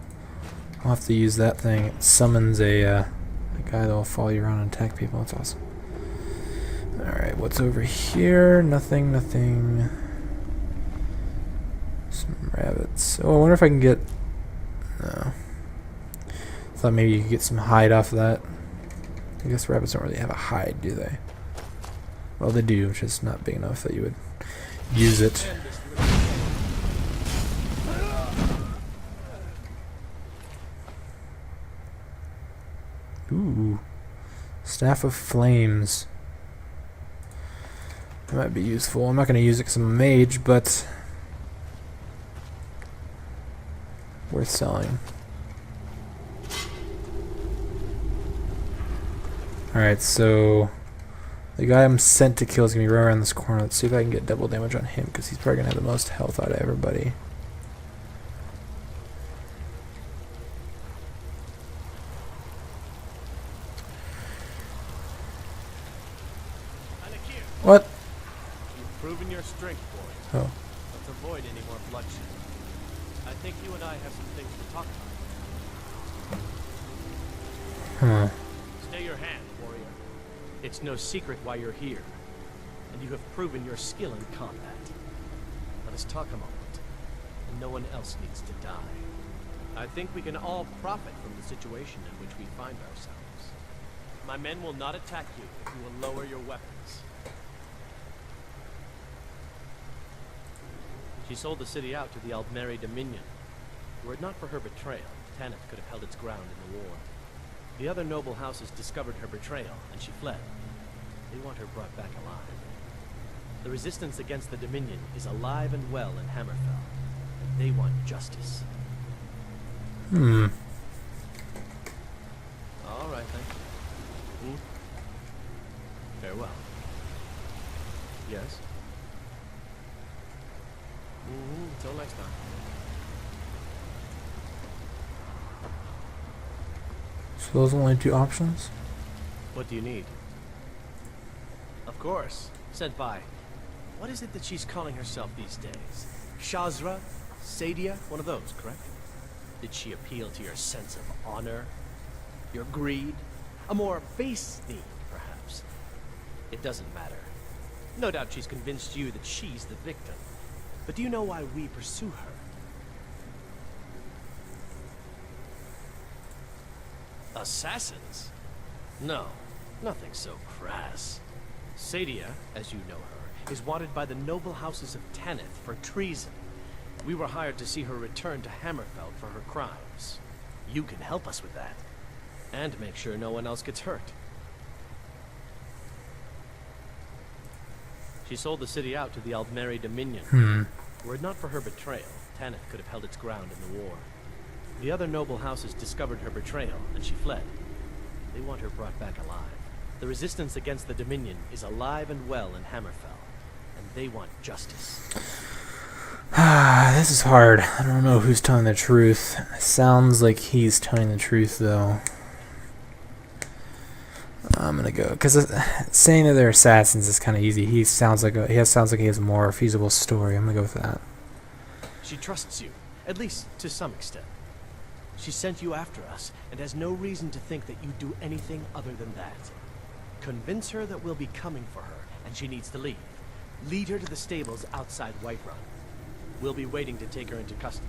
[SPEAKER 1] I'll have to use that thing. It summons a guy that'll follow you around and attack people. That's awesome. Alright, what's over here? Nothing. Some rabbits. Oh, I wonder if I can get... No. I thought maybe you could get some hide off of that. I guess rabbits don't really have a hide, do they? Well, they do, which is not big enough that you would use it. Ooh. Staff of Flames. That might be useful. I'm not going to use it because I'm a mage, but worth selling. Alright, so The guy I'm sent to kill is going to be right around this corner. Let's see if I can get double damage on him, because he's probably going to have the most health out of everybody.
[SPEAKER 12] Alik'r,
[SPEAKER 1] What?
[SPEAKER 12] you've proven your strength, boy.
[SPEAKER 1] Oh.
[SPEAKER 12] Let's avoid any more bloodshed. I think you and I have some things to talk about.
[SPEAKER 1] Huh.
[SPEAKER 12] Stay your hand, warrior. It's no secret why you're here, and you have proven your skill in combat. Let us talk a moment, and no one else needs to die. I think we can all profit from the situation in which we find ourselves. My men will not attack you if you will lower your weapons. She sold the city out to the Aldmeri Dominion. Were it not for her betrayal, Thane could have held its ground in the war. The other noble houses discovered her betrayal, and she fled. They want her brought back alive. The resistance against the Dominion is alive and well in Hammerfell, and they want justice.
[SPEAKER 1] Hmm.
[SPEAKER 12] All right, then. Farewell. Yes? Until next time.
[SPEAKER 1] So those are only 2 options?
[SPEAKER 12] What do you need? Of course. Sent by. What is it that she's calling herself these days? Shazra? Sadia? One of those, correct? Did she appeal to your sense of honor? Your greed? A more base theme, perhaps? It doesn't matter. No doubt she's convinced you that she's the victim. But do you know why we pursue her? Assassins? No, nothing so crass. Sadia, as you know her, is wanted by the noble houses of Tanith for treason. We were hired to see her return to Hammerfell for her crimes. You can help us with that. And make sure no one else gets hurt. She sold the city out to the Aldmeri Dominion. Were it not for her betrayal, Tanith could have held its ground in the war. The other noble houses discovered her betrayal, and she fled. They want her brought back alive. The resistance against the Dominion is alive and well in Hammerfell, and they want justice.
[SPEAKER 1] This is hard. I don't know who's telling the truth. Sounds like he's telling the truth, though. I'm gonna go because saying that they're assassins is kind of easy. He sounds like he has a more feasible story. I'm gonna go with that.
[SPEAKER 12] She trusts you, at least to some extent. She sent you after us and has no reason to think that you'd do anything other than that. Convince her that we'll be coming for her and she needs to leave. Lead her to the stables outside Whiterun. We'll be waiting to take her into custody.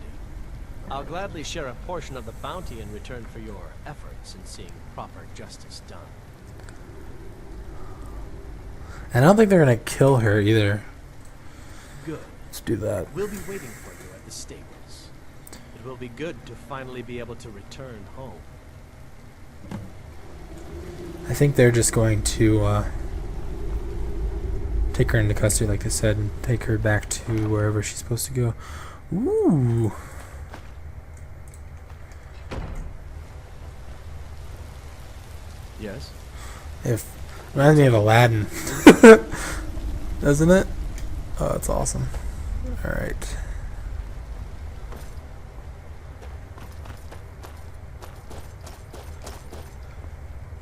[SPEAKER 12] I'll gladly share a portion of the bounty in return for your efforts in seeing proper justice done.
[SPEAKER 1] And I don't think they're gonna kill her either.
[SPEAKER 12] Good.
[SPEAKER 1] Let's do that.
[SPEAKER 12] We'll be waiting for you at the stables. It will be good to finally be able to return home.
[SPEAKER 1] I think they're just going to take her into custody, like I said, and take her back to wherever she's supposed to go. Ooh.
[SPEAKER 12] Yes?
[SPEAKER 1] Reminds me of Aladdin. Doesn't it? Oh, that's awesome. Alright.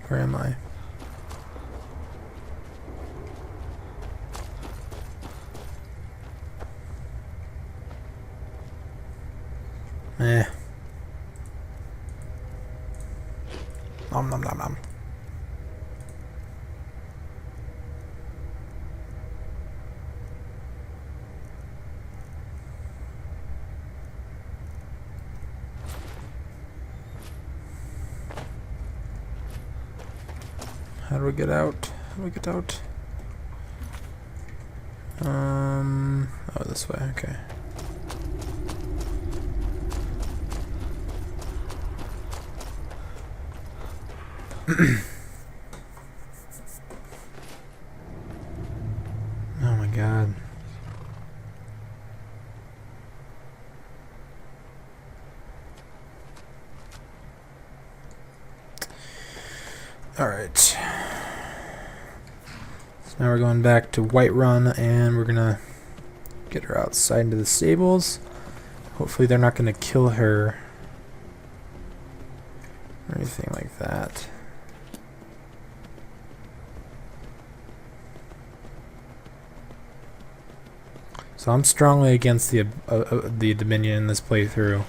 [SPEAKER 1] Where am I? Nom nom nom nom. How do we get out? How do we get out? Oh, this way, okay. Oh my god. All right. So now we're going back to Whiterun, and we're gonna get her outside into the stables. Hopefully they're not gonna kill her or anything like that. So I'm strongly against the Dominion in this playthrough.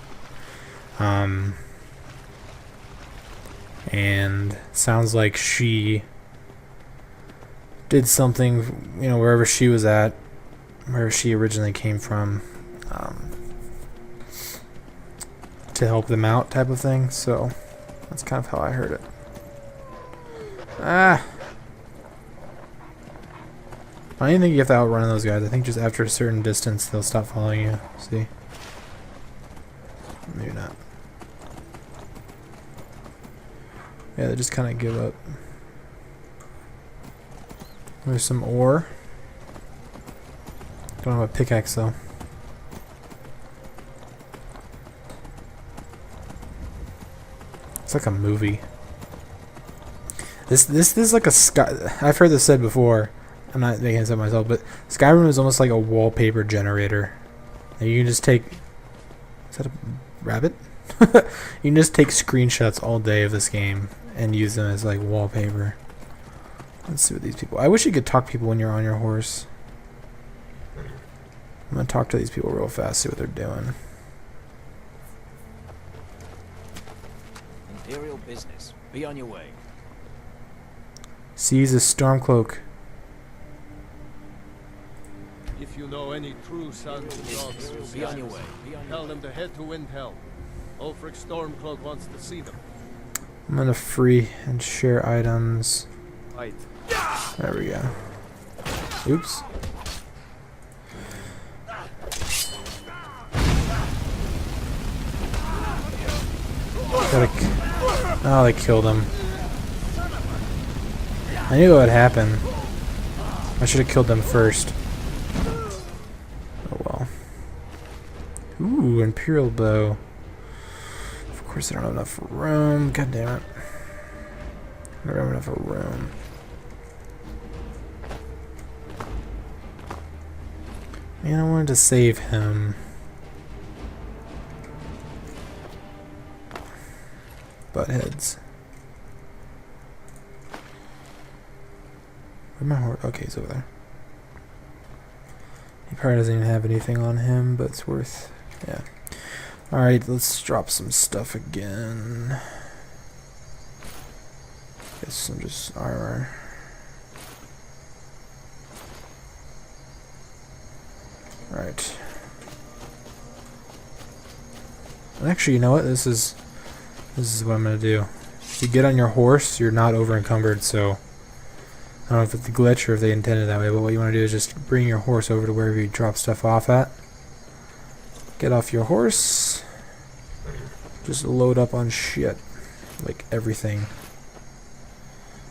[SPEAKER 1] And sounds like she did something, you know, wherever she was at, where she originally came from, to help them out, type of thing. So that's kind of how I heard it. I don't even think you have to outrun those guys. I think just after a certain distance they'll stop following you. See? Maybe not. Yeah, they just kind of give up. There's some ore. Don't have a pickaxe though. It's like a movie. This is like a sky. I've heard this said before. I'm not making this up myself, but Skyrim is almost like a wallpaper generator. And you can just take. Is that a rabbit? You can just take screenshots all day of this game and use them as like wallpaper. Let's see what these people. I wish you could talk to people when you're on your horse. I'm gonna talk to these people real fast, see what they're doing.
[SPEAKER 14] Imperial business. Be on your way.
[SPEAKER 1] Seize a stormcloak.
[SPEAKER 9] If you know any true sons of dogs,
[SPEAKER 14] Be on your way.
[SPEAKER 9] tell them to head to Windhelm. Ulfric Stormcloak wants to see them.
[SPEAKER 1] I'm gonna free and share items.
[SPEAKER 9] Right.
[SPEAKER 1] There we go. Oops. Oh, they killed him. I knew what would happen. I should have killed them first. Oh well. Ooh, Imperial bow. Of course I don't have enough room. God damn it. I don't have enough room. Man, I wanted to save him. Buttheads. Where's my horse? Okay, he's over there. He probably doesn't even have anything on him, but it's worth. Yeah. Alright, let's drop some stuff again. Guess some just armor. Right. And actually, you know what? This is what I'm gonna do. If you get on your horse, you're not over encumbered, so I don't know if it's a glitch or if they intended that way, but what you want to do is just bring your horse over to wherever you drop stuff off at. Get off your horse. Just load up on shit. Like everything.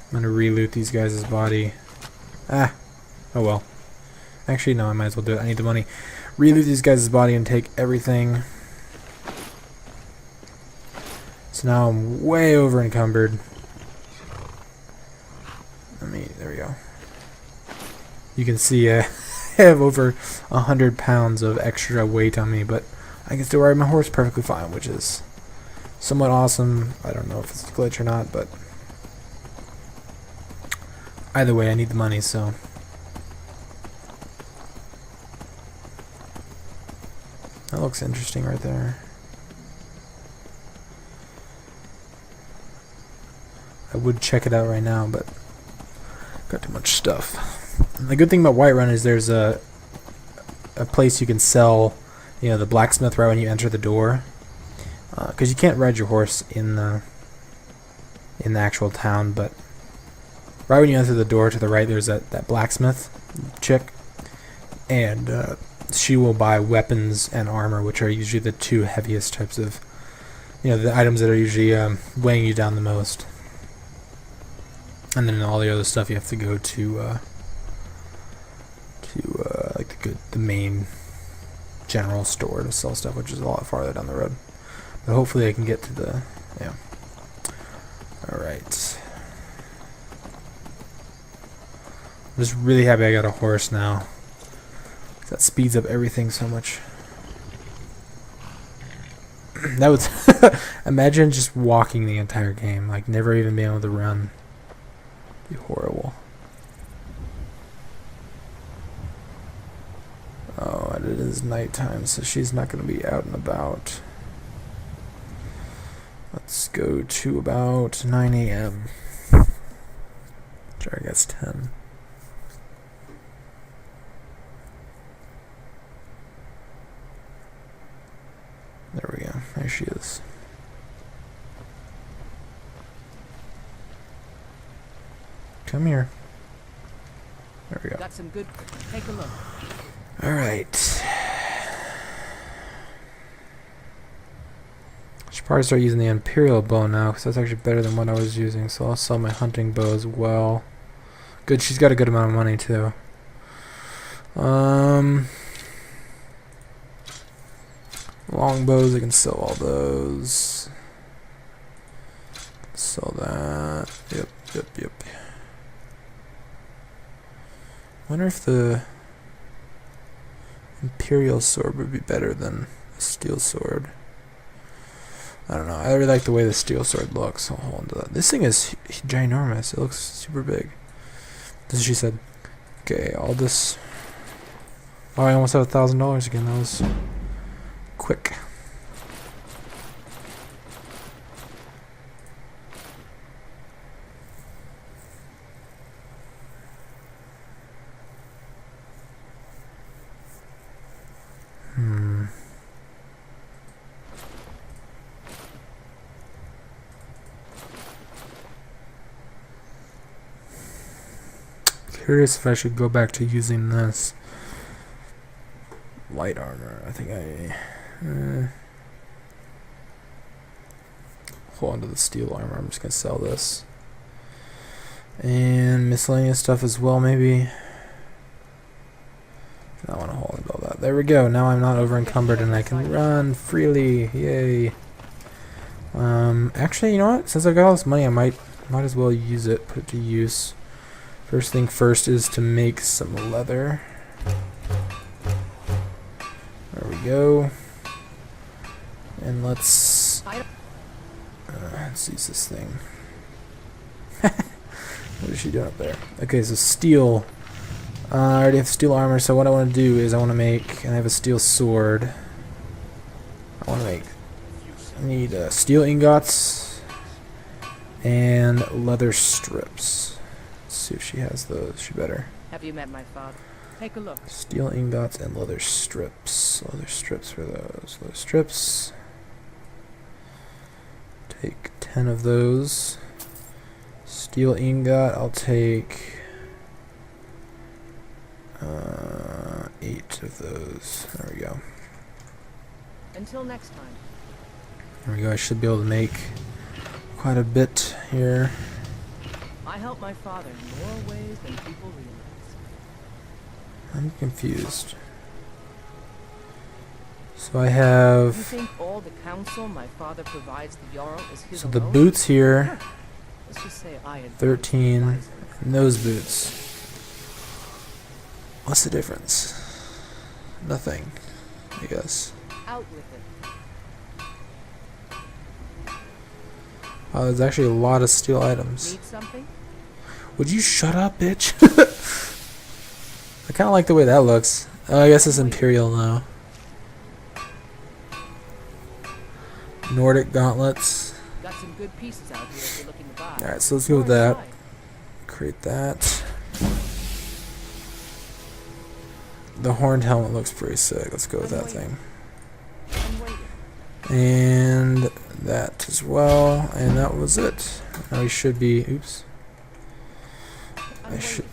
[SPEAKER 1] I'm gonna re-loot these guys' body. Ah. Oh well. Actually, no, I might as well do it. I need the money. Re-loot these guys' body and take everything. So now I'm way over encumbered. There we go. You can see I have over 100 pounds of extra weight on me, but I can still ride my horse perfectly fine, which is somewhat awesome. I don't know if it's a glitch or not, but either way, I need the money, so. That looks interesting right there. I would check it out right now, but got too much stuff. And the good thing about Whiterun is there's a place you can sell, you know, the blacksmith right when you enter the door, because you can't ride your horse in the actual town. But right when you enter the door to the right, there's that blacksmith chick, and she will buy weapons and armor, which are usually the two heaviest types of, you know, the items that are usually weighing you down the most. And then all the other stuff you have to go to like the main general store to sell stuff, which is a lot farther down the road. But hopefully I can get to the, yeah. Alright. I'm just really happy I got a horse now. That speeds up everything so much. That was imagine just walking the entire game, like never even being able to run. It'd be horrible. Oh, and it is nighttime, so she's not going to be out and about. Let's go to about 9 a.m. Which I guess 10. There we go. There she is. Come here. There we go.
[SPEAKER 5] Got some good. Take a look.
[SPEAKER 1] All right. Should probably start using the Imperial bow now, because that's actually better than what I was using. So I'll sell my hunting bow as well. Good. She's got a good amount of money too. Longbows, I can sell all those. Sell that. Yep. Wonder if the Imperial sword would be better than a steel sword. I don't know. I really like the way the steel sword looks. I'll hold on to that. This thing is ginormous. It looks super big. This is what she said. Okay, all this. Oh, I almost have $1,000 again. That was quick. Curious if I should go back to using this light armor. I think I hold on to the steel armor. I'm just gonna sell this and miscellaneous stuff as well. Maybe I want to hold on to all that. There we go. Now I'm not over encumbered and I can run freely. Yay! Actually, you know what? Since I got all this money, I might as well use it. Put it to use. First thing first is to make some leather. There we go. And let's use this thing. What is she doing up there? Okay, so steel. I already have steel armor, so what I want to do is I want to make, and I have a steel sword. I need steel ingots and leather strips. See if she has those. She better.
[SPEAKER 5] Have you met my father? Take a look.
[SPEAKER 1] Steel ingots and leather strips. Leather strips for those. Leather strips. Take 10 of those. Steel ingot, I'll take 8 of those. There we go.
[SPEAKER 5] Until next time.
[SPEAKER 1] There we go. I should be able to make quite a bit here.
[SPEAKER 5] I help my father in more ways than people realize.
[SPEAKER 1] I'm confused. So I have.
[SPEAKER 5] You think all the counsel my father provides the Jarl is his
[SPEAKER 1] So
[SPEAKER 5] alone?
[SPEAKER 1] the boots here.
[SPEAKER 5] Let's just say I
[SPEAKER 1] 13. And those boots. What's the difference? Nothing, I guess.
[SPEAKER 5] Out with it.
[SPEAKER 1] Oh, there's actually a lot of steel items.
[SPEAKER 5] Need something?
[SPEAKER 1] Would you shut up, bitch? I kind of like the way that looks. Oh, I guess it's Imperial now. Nordic gauntlets.
[SPEAKER 5] Got some good pieces out here if you're looking to buy.
[SPEAKER 1] Alright, so let's go with that. Create that. The horned helmet looks pretty sick. Let's go with that thing. And that as well. And that was it. Now we should be. Oops.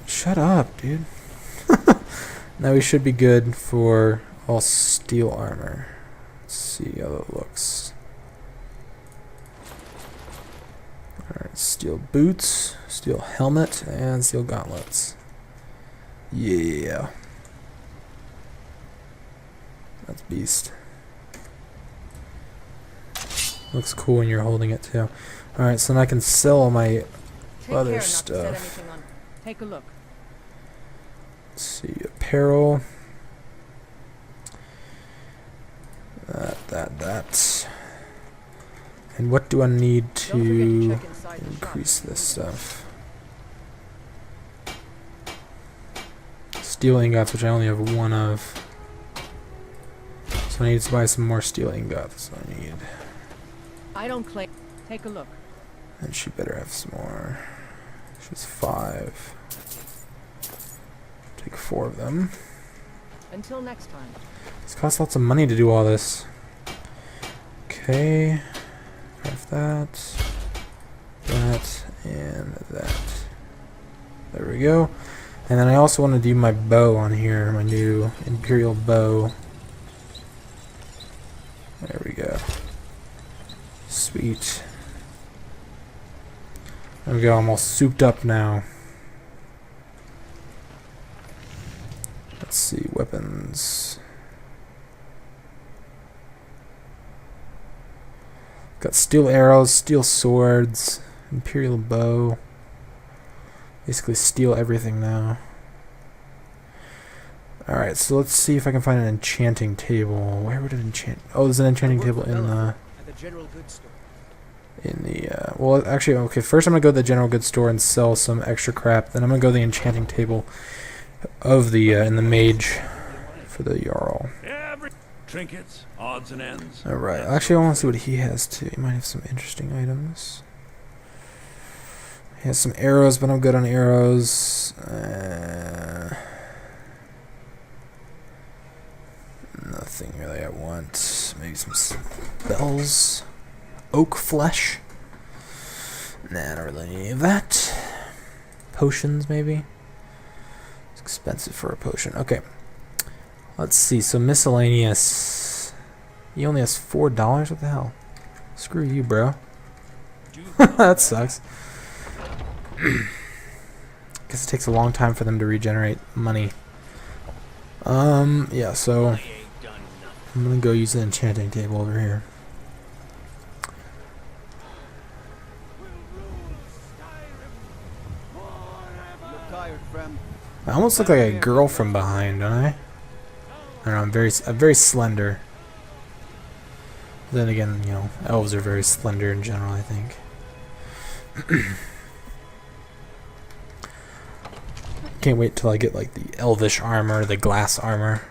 [SPEAKER 1] Shut up, dude. Now we should be good for all steel armor. Let's see how that looks. Alright, steel boots, steel helmet, and steel gauntlets. Yeah. That's beast. Looks cool when you're holding it too. Alright, so now I can sell all my leather stuff.
[SPEAKER 5] Take a look.
[SPEAKER 1] Let's see, apparel. That. And what do I need to increase this stuff? Steel ingots, which I only have one of. So I need to buy some more steel ingots. I need.
[SPEAKER 5] I don't claim. Take a look.
[SPEAKER 1] And she better have some more. She's 5. Take 4 of them.
[SPEAKER 5] Until next time.
[SPEAKER 1] This costs lots of money to do all this. Okay. Craft that. That. And that. There we go. And then I also want to do my bow on here. My new Imperial bow. There we go. Sweet. There we go, I'm all souped up now. Let's see, weapons. Got steel arrows, steel swords, Imperial bow. Basically steal everything now. Alright, so let's see if I can find an enchanting table. Where would it enchant? Oh, there's an enchanting table in the...
[SPEAKER 12] general goods store.
[SPEAKER 1] Well, actually, okay, first I'm going to go to the general goods store and sell some extra crap. Then I'm going to go to the enchanting table of the, in the mage for the Jarl.
[SPEAKER 6] Trinkets, odds and ends.
[SPEAKER 1] Alright, actually I want to see what he has too. He might have some interesting items. He has some arrows, but I'm good on arrows. Nothing really I want. Maybe some spells. Oak flesh. Nah, I don't really need any of that. Potions, maybe. It's expensive for a potion. Okay. Let's see. So miscellaneous. He only has $4. What the hell? Screw you, bro. That sucks. Guess it takes a long time for them to regenerate money. Yeah. So I'm gonna go use the enchanting table over here. I almost look like a girl from behind, don't I? I don't know, I'm very slender. Then again, you know, elves are very slender in general, I think. Can't wait till I get like the elvish armor, the glass armor.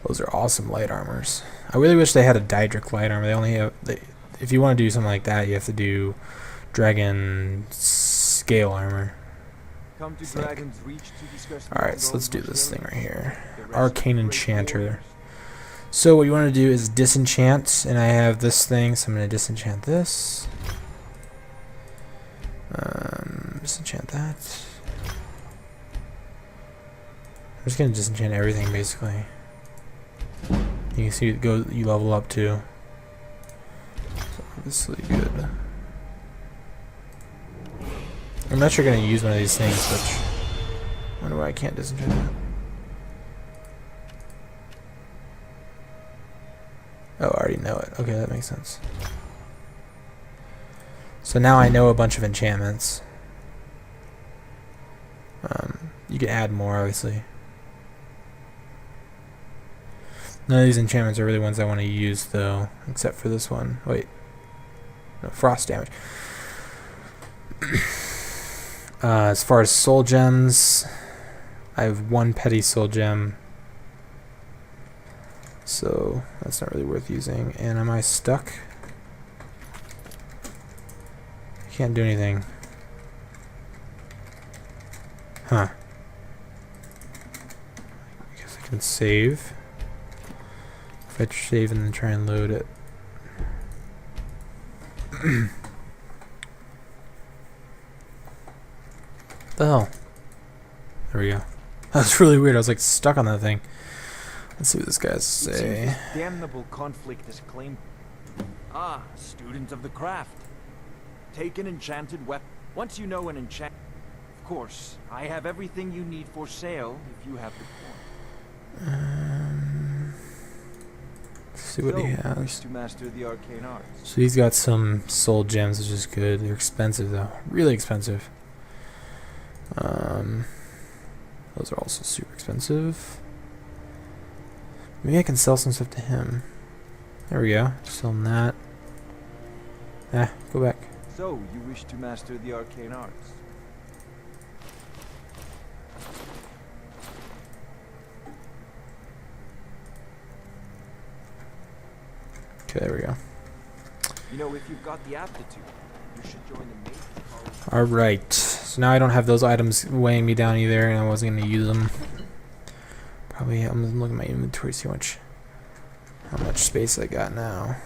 [SPEAKER 1] Those are awesome light armors. I really wish they had a Daedric light armor. They only have, if you want to do something like that, you have to do dragon scale armor. Alright, so let's do this thing right here. Arcane Enchanter. So what you want to do is disenchant, and I have this thing, so I'm going to disenchant this. Disenchant that. I'm just going to disenchant everything, basically. You can see you level up too. So obviously good. I'm not sure going to use one of these things, which I wonder why I can't disenchant that. Oh, I already know it. Okay, that makes sense. So now I know a bunch of enchantments. You can add more, obviously. None of these enchantments are really ones I want to use, though, except for this one. Wait. No, frost damage. As far as soul gems, I have 1 petty soul gem. So that's not really worth using. And am I stuck? I can't do anything. Huh. I guess I can save. If I save and then try and load it. The hell? There we go. That was really weird. I was like stuck on that thing. Let's see what this guy's say.
[SPEAKER 14] This damnable conflict has claimed. Ah, student of the craft. Take an enchanted weapon. Once you know an enchant. Of course, I have everything you need for sale if you have the coin.
[SPEAKER 1] Let's see what he has.
[SPEAKER 14] To master the arcane arts.
[SPEAKER 1] So he's got some soul gems, which is good. They're expensive though, really expensive. Those are also super expensive. Maybe I can sell some stuff to him. There we go. Selling that. Ah, go back.
[SPEAKER 14] So, you wish to master the arcane arts?
[SPEAKER 1] Okay, there we go.
[SPEAKER 14] You know, if you've got the aptitude, you should join the Maiden College.
[SPEAKER 1] Alright. So now I don't have those items weighing me down either, and I wasn't going to use them. Probably, I'm looking at my inventory to see how much space I got now.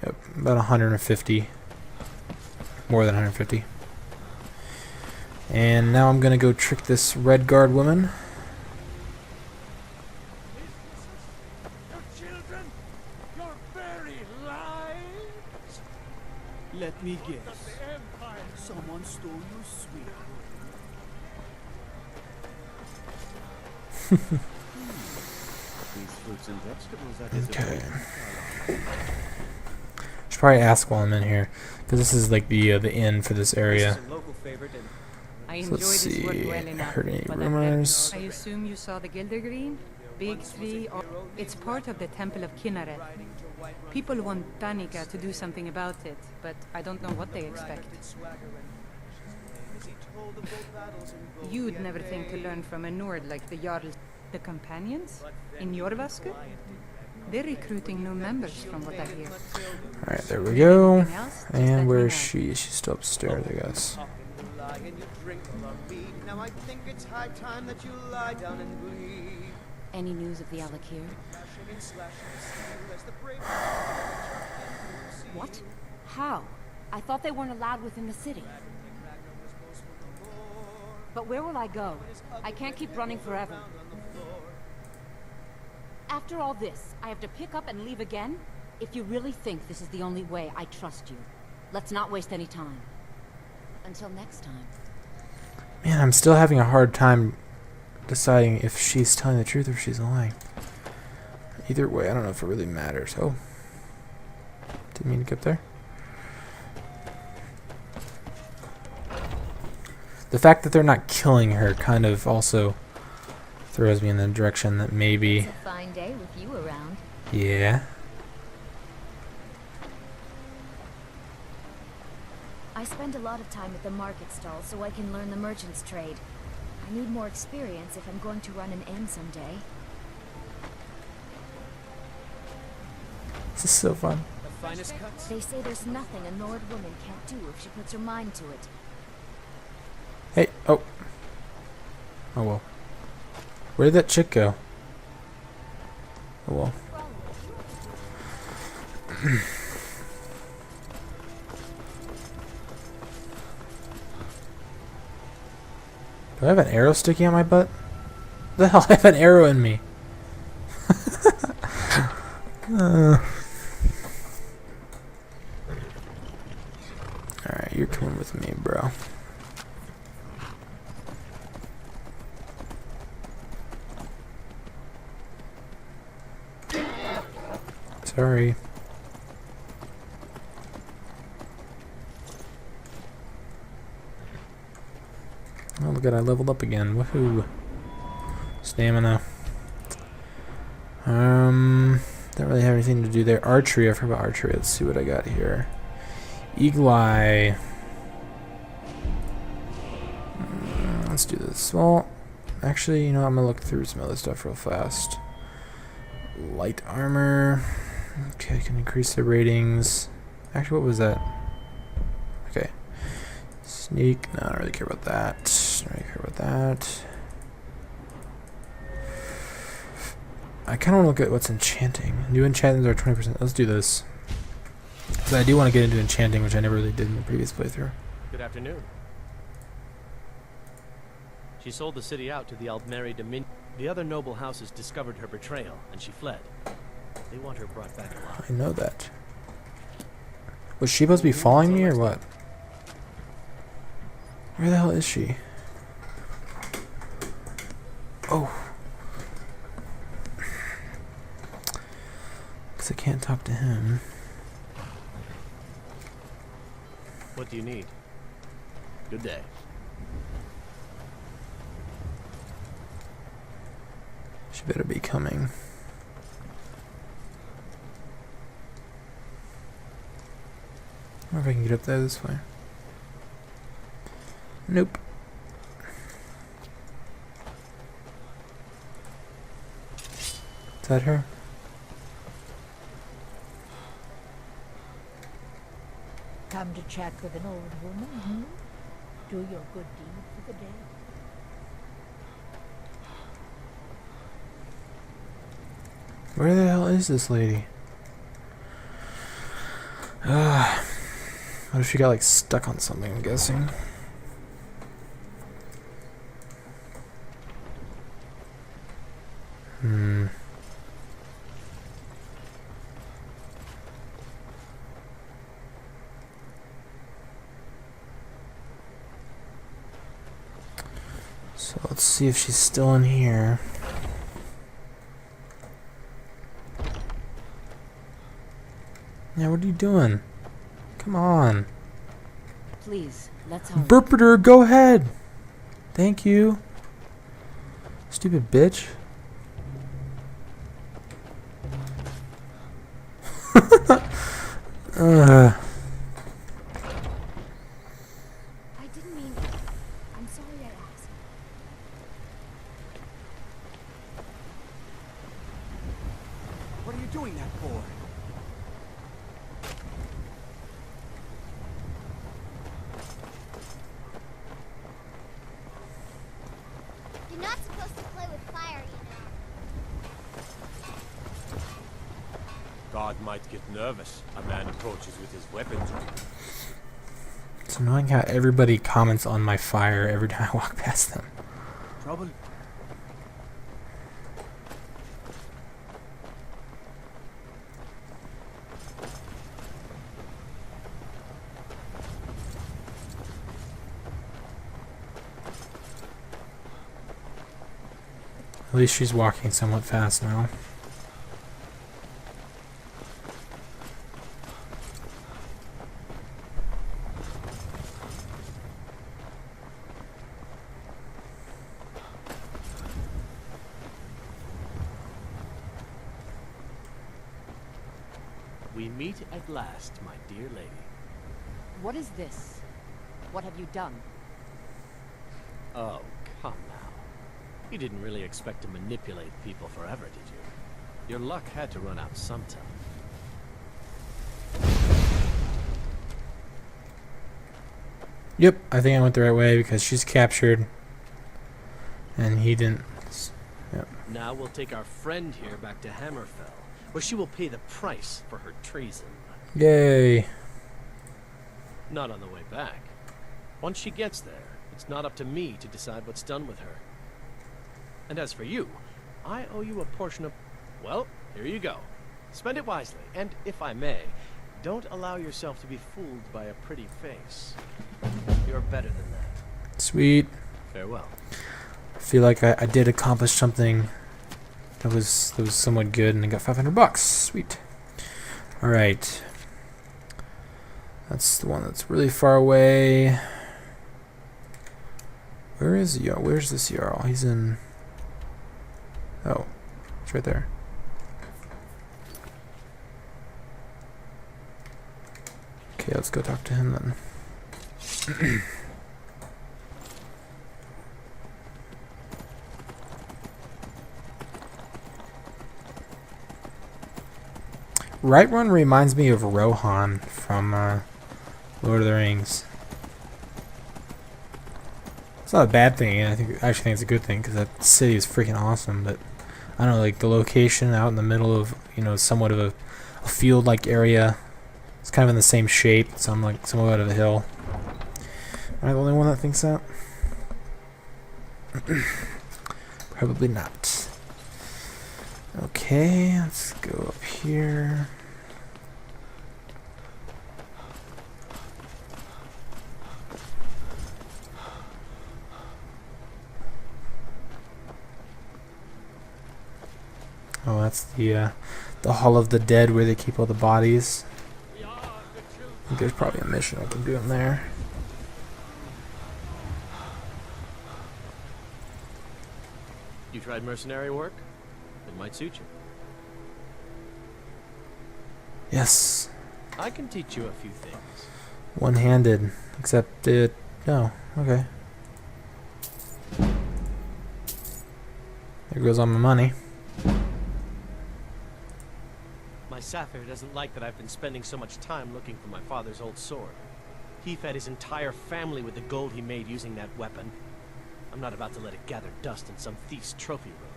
[SPEAKER 1] Yep, about 150. More than 150. And now I'm going to go trick this red guard woman.
[SPEAKER 13] Let me guess. Someone stole your sweetheart.
[SPEAKER 10] These fruits and vegetables are
[SPEAKER 1] Okay. Should probably ask while I'm in here, because this is like the inn for this area. So let's see. Heard any rumors?
[SPEAKER 15] I assume you saw the Gildergreen? Big tree. It's part of the Temple of Kinneret. People want Danica to do something about it, but I don't know what they expect. You'd never think to learn from a Nord like the Jarls. The companions? In Jorvaske? They're recruiting new members from what I hear.
[SPEAKER 1] Alright, there we go. And where is she? She's still upstairs, I guess.
[SPEAKER 5] Any news of the Alik'r? What? How? I thought they weren't allowed within the city. But where will I go? I can't keep running forever. After all this, I have to pick up and leave again? If you really think this is the only way, I trust you. Let's not waste any time. Until next time.
[SPEAKER 1] Man, I'm still having a hard time deciding if she's telling the truth or if she's lying. Either way, I don't know if it really matters. Oh. Didn't mean to get there. The fact that they're not killing her kind of also throws me in the direction that maybe...
[SPEAKER 3] It's a fine day with you around.
[SPEAKER 1] Yeah.
[SPEAKER 3] I spend a lot of time at the market stall so I can learn the merchant's trade. I need more experience if I'm going to run an inn someday.
[SPEAKER 1] This is so fun.
[SPEAKER 15] The finest cuts?
[SPEAKER 3] They say there's nothing a Nord woman can't do if she puts her mind to it.
[SPEAKER 1] Hey, oh. Oh well. Where did that chick go? Oh well. Do I have an arrow sticking out my butt? What the hell? I have an arrow in me. Alright, you're coming with me, bro. Sorry. Oh, look at I leveled up again. Woohoo. Stamina. Don't really have anything to do there. Archery. I forgot about archery. Let's see what I got here. Eagle Eye. Let's do this. Well, actually, you know, I'm gonna look through some other stuff real fast. Light armor. Okay, I can increase the ratings. Actually, what was that? Okay. Sneak. No, I don't really care about that. I don't really care about that. I kind of want to look at what's enchanting. New enchantments are 20%. Let's do this. Because I do want to get into enchanting, which I never really did in the previous playthrough.
[SPEAKER 12] Good afternoon. She sold the city out to the Aldmeri Dominion. The other noble houses discovered her betrayal, and she fled. They want her brought back alive.
[SPEAKER 1] I know that. Was she supposed to be following me or what? Where the hell is she? Oh. Because I can't talk to him.
[SPEAKER 12] What do you need? Good day.
[SPEAKER 1] She better be coming. I wonder if I can get up there this way. Nope. Is that her?
[SPEAKER 7] Come to chat with an old woman, hmm? Do your good deed for the day.
[SPEAKER 1] Where the hell is this lady? What if she got like stuck on something, I'm guessing? So let's see if she's still in here. Yeah, what are you doing? Come on.
[SPEAKER 5] Please, let's hurry.
[SPEAKER 1] Burpeter, go ahead. Thank you. Stupid bitch.
[SPEAKER 3] I didn't mean... I'm sorry I asked.
[SPEAKER 14] What are you doing that for?
[SPEAKER 2] You're not supposed to play with fire, you know.
[SPEAKER 9] God might get nervous. A man approaches with his weapons.
[SPEAKER 1] It's annoying how everybody comments on my fire every time I walk past them.
[SPEAKER 13] Trouble?
[SPEAKER 1] At least she's walking somewhat fast now.
[SPEAKER 12] We meet at last, my dear lady.
[SPEAKER 5] What is this? What have you done?
[SPEAKER 12] Oh, come now. You didn't really expect to manipulate people forever, did you? Your luck had to run out sometime.
[SPEAKER 1] Yep, I think I went the right way because she's captured. And he didn't. Yep.
[SPEAKER 12] Now we'll take our friend here back to Hammerfell, where she will pay the price for her treason.
[SPEAKER 1] Yay.
[SPEAKER 12] Not on the way back. Once she gets there, it's not up to me to decide what's done with her. And as for you, I owe you a portion of... Well, here you go. Spend it wisely, and if I may, don't allow yourself to be fooled by a pretty face. You're better than that.
[SPEAKER 1] Sweet.
[SPEAKER 12] Farewell.
[SPEAKER 1] I feel like I did accomplish something that was somewhat good, and I got $500. Sweet. All right. That's the one that's really far away. Where is he? Where's this Jarl? He's in... Oh, it's right there. Okay, let's go talk to him then. Right Run reminds me of Rohan from Lord of the Rings. It's not a bad thing. I actually think it's a good thing because that city is freaking awesome. But I don't know, like the location out in the middle of, you know, somewhat of a field-like area. It's kind of in the same shape, so I'm like somewhat out of a hill. Am I the only one that thinks that? Probably not. Okay, let's go up here. Oh, that's the Hall of the Dead where they keep all the bodies. I think there's probably a mission I can do in there.
[SPEAKER 12] You tried mercenary work? It might suit you.
[SPEAKER 1] Yes.
[SPEAKER 12] I can teach you a few things.
[SPEAKER 1] One-handed. Except it... No. Okay. There goes all my money.
[SPEAKER 12] My Sapphire doesn't like that I've been spending so much time looking for my father's old sword. He fed his entire family with the gold he made using that weapon. I'm not about to let it gather dust in some thief's trophy room.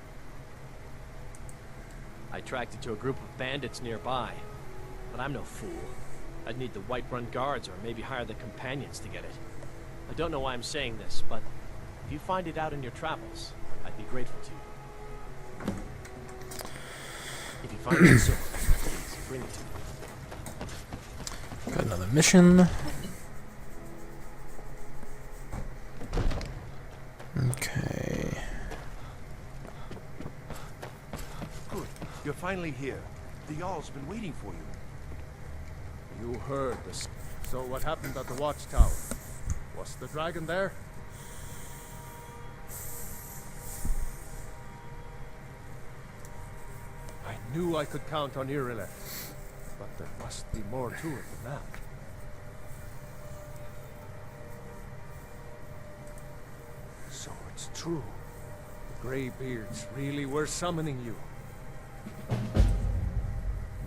[SPEAKER 12] I tracked it to a group of bandits nearby, but I'm no fool. I'd need the Whiterun guards or maybe hire the companions to get it. I don't know why I'm saying this, but if you find it out in your travels, I'd be grateful to you. If you find that sword, please bring it to me.
[SPEAKER 1] Got another mission. Okay.
[SPEAKER 6] Good. You're finally here. The Jarl's been waiting for you.
[SPEAKER 9] You heard this. So what happened at the watchtower? Was the dragon there? I knew I could count on Irile, but there must be more to it than that. So it's true. The Greybeards really were summoning you.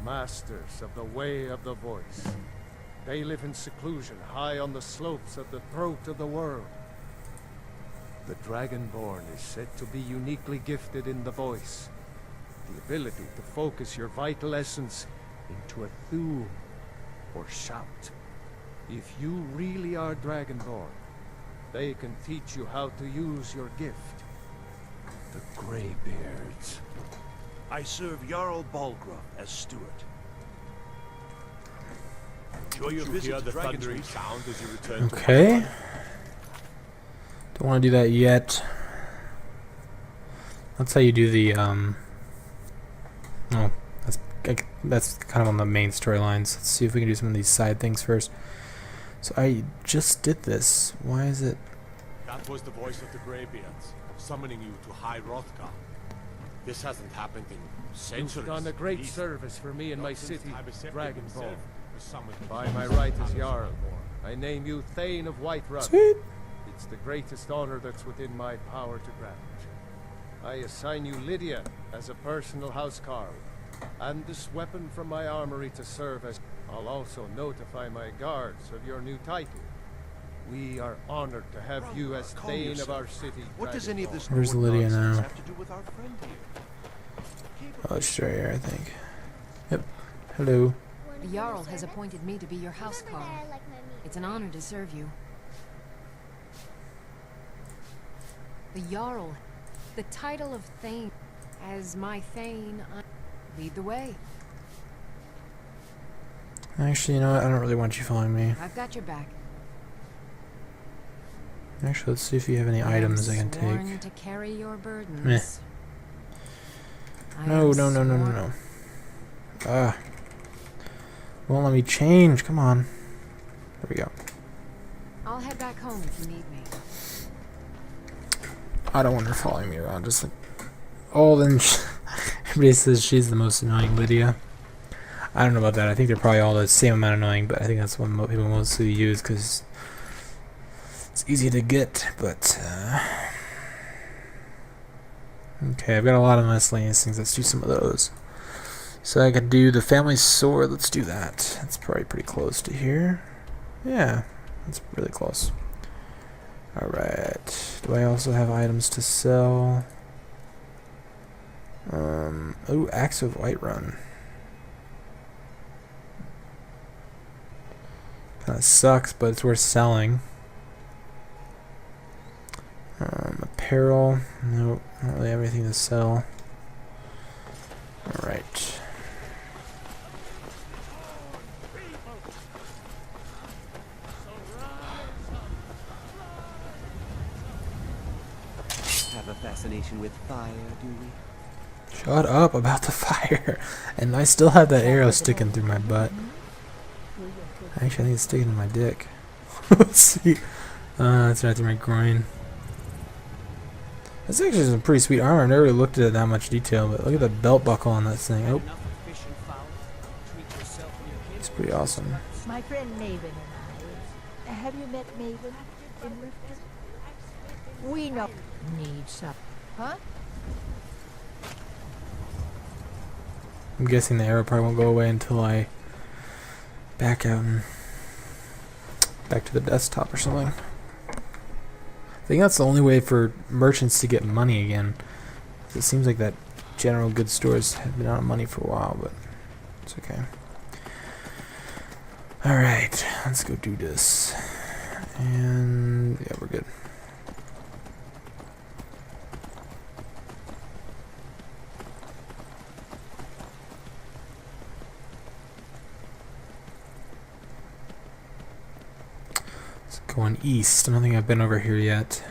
[SPEAKER 9] Masters of the Way of the Voice. They live in seclusion high on the slopes of the throat of the world. The Dragonborn is said to be uniquely gifted in the voice. The ability to focus your vital essence into a thum, or shout. If you really are Dragonborn, they can teach you how to use your gift.
[SPEAKER 6] The Greybeards. I serve Jarl Balgruuf as steward. Enjoy your visit to Dragon's
[SPEAKER 9] sound as you return to
[SPEAKER 1] Okay. Don't want to do that yet. That's how you do the oh, that's kind of on the main storylines. Let's see if we can do some of these side things first. So I just did this. Why is it?
[SPEAKER 9] That was the voice of the Greybeards, summoning you to High Hrothgar. This hasn't happened in centuries. You've done a great service for me and my city, Dragonborn. By my right as Jarl, I name you Thane of Whiterun.
[SPEAKER 1] Sweet.
[SPEAKER 9] It's the greatest honor that's within my power to grant. I assign you Lydia as a personal housecarl, and this weapon from my armory to serve as... I'll also notify my guards of your new title. We are honored to have you as Thane of our city.
[SPEAKER 6] What does any of this
[SPEAKER 1] Where's Lydia now?
[SPEAKER 6] have to do with our friend here?
[SPEAKER 1] Oh, it's right here, I think. Yep. Hello.
[SPEAKER 5] The Jarl has appointed me to be your housecarl. It's an honor to serve you. The Jarl, the title of Thane. As my Thane, I lead the way.
[SPEAKER 1] Actually, you know what? I don't really want you following me.
[SPEAKER 5] I've got your back.
[SPEAKER 1] Actually, let's see if you have any items I can take.
[SPEAKER 5] To carry your burdens.
[SPEAKER 1] Meh. No. Ah. Won't let me change. Come on. There we go.
[SPEAKER 5] I'll head back home if you need me.
[SPEAKER 1] I don't want her following me around. Just like, oh, then everybody says she's the most annoying, Lydia. I don't know about that. I think they're probably all the same amount annoying, but I think that's what people mostly use because it's easy to get. But okay, I've got a lot of miscellaneous things. Let's do some of those. So I could do the family sword. Let's do that. That's probably pretty close to here. Yeah, that's really close. Alright. Do I also have items to sell? Oh, Axe of Whiterun. Kinda sucks, but it's worth selling. Apparel. Nope, I don't really have anything to sell. Alright.
[SPEAKER 4] Have a fascination with fire, do we?
[SPEAKER 1] Shut up about the fire. And I still have that arrow sticking through my butt. Actually, I think it's sticking to my dick. Let's see. It's right through my groin. That's actually some pretty sweet armor. I've never really looked at it that much detail, but look at the belt buckle on that thing. Oh, it's pretty awesome.
[SPEAKER 7] My friend Maven and I. Have you met Maven in Riften? We know. Need some. Huh?
[SPEAKER 1] I'm guessing the arrow probably won't go away until I back out and back to the desktop or something. I think that's the only way for merchants to get money again. It seems like that general goods stores have been out of money for a while, but it's okay. Alright, let's go do this. And yeah, we're good. Going east. I don't think I've been over here yet.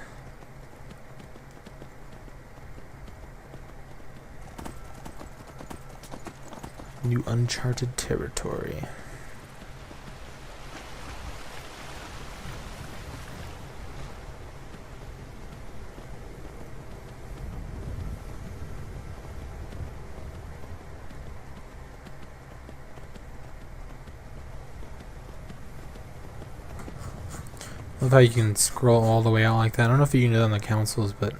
[SPEAKER 1] New uncharted territory. I love how you can scroll all the way out like that. I don't know if you can do that on the consoles, but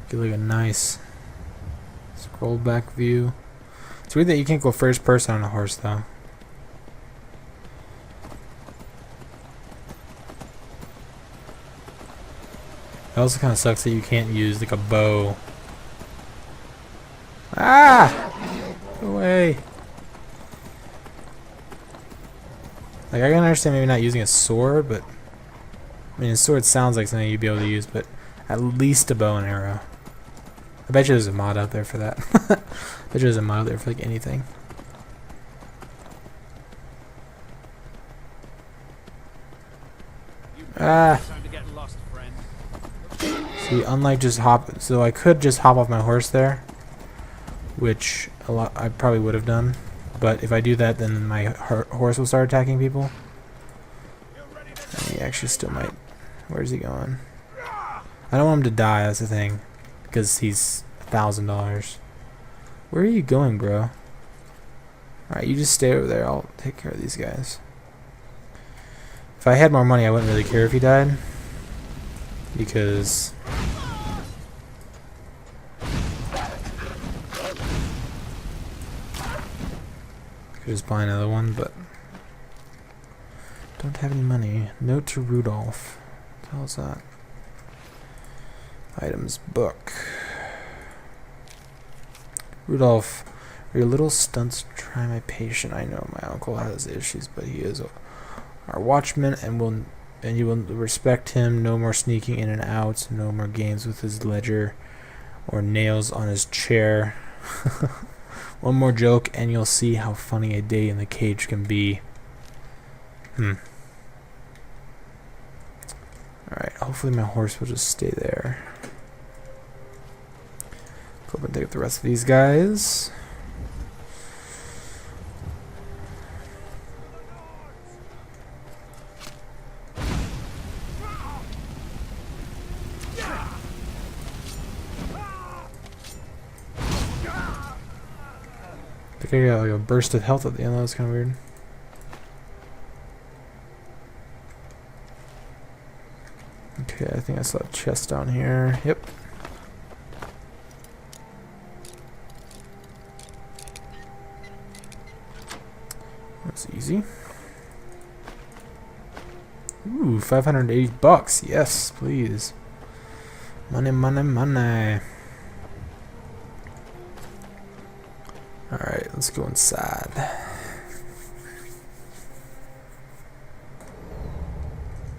[SPEAKER 1] get like a nice scroll back view. It's weird that you can't go first person on a horse though. It also kind of sucks that you can't use like a bow. Ah! Go away. Like I can understand maybe not using a sword, but I mean, a sword sounds like something you'd be able to use, but at least a bow and arrow. I bet you there's a mod out there for that. I bet you there's a mod out there for like anything. Ah! See, unlike just hop, so I could just hop off my horse there, which I probably would have done. But if I do that, then my horse will start attacking people. And he actually still might. Where's he going? I don't want him to die, that's the thing. Because he's $1,000. Where are you going, bro? Alright, you just stay over there. I'll take care of these guys. If I had more money, I wouldn't really care if he died. Because could just buy another one, but don't have any money. Note to Rudolph. What the hell is that? Items book. Rudolph, your little stunts try my patience. I know my uncle has issues, but he is our watchman, and you will respect him. No more sneaking in and out. No more games with his ledger or nails on his chair. One more joke and you'll see how funny a day in the cage can be. Alright, hopefully my horse will just stay there. Go up and take up the rest of these guys. I think I got like a burst of health at the end. That was kind of weird. Okay, I think I saw a chest down here. Yep. That's easy. Ooh, 580 bucks. Yes, please. Money, money, money. Alright, let's go inside.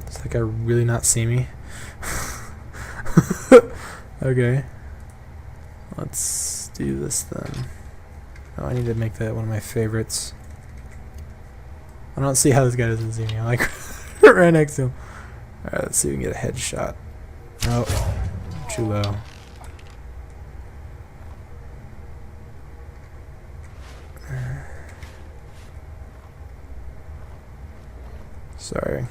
[SPEAKER 1] Does that guy really not see me? Okay. Let's do this then. Oh, I need to make that one of my favorites. I don't see how this guy doesn't see me. I'm like right next to him. Alright, let's see if we can get a headshot. Oh, too low. Sorry.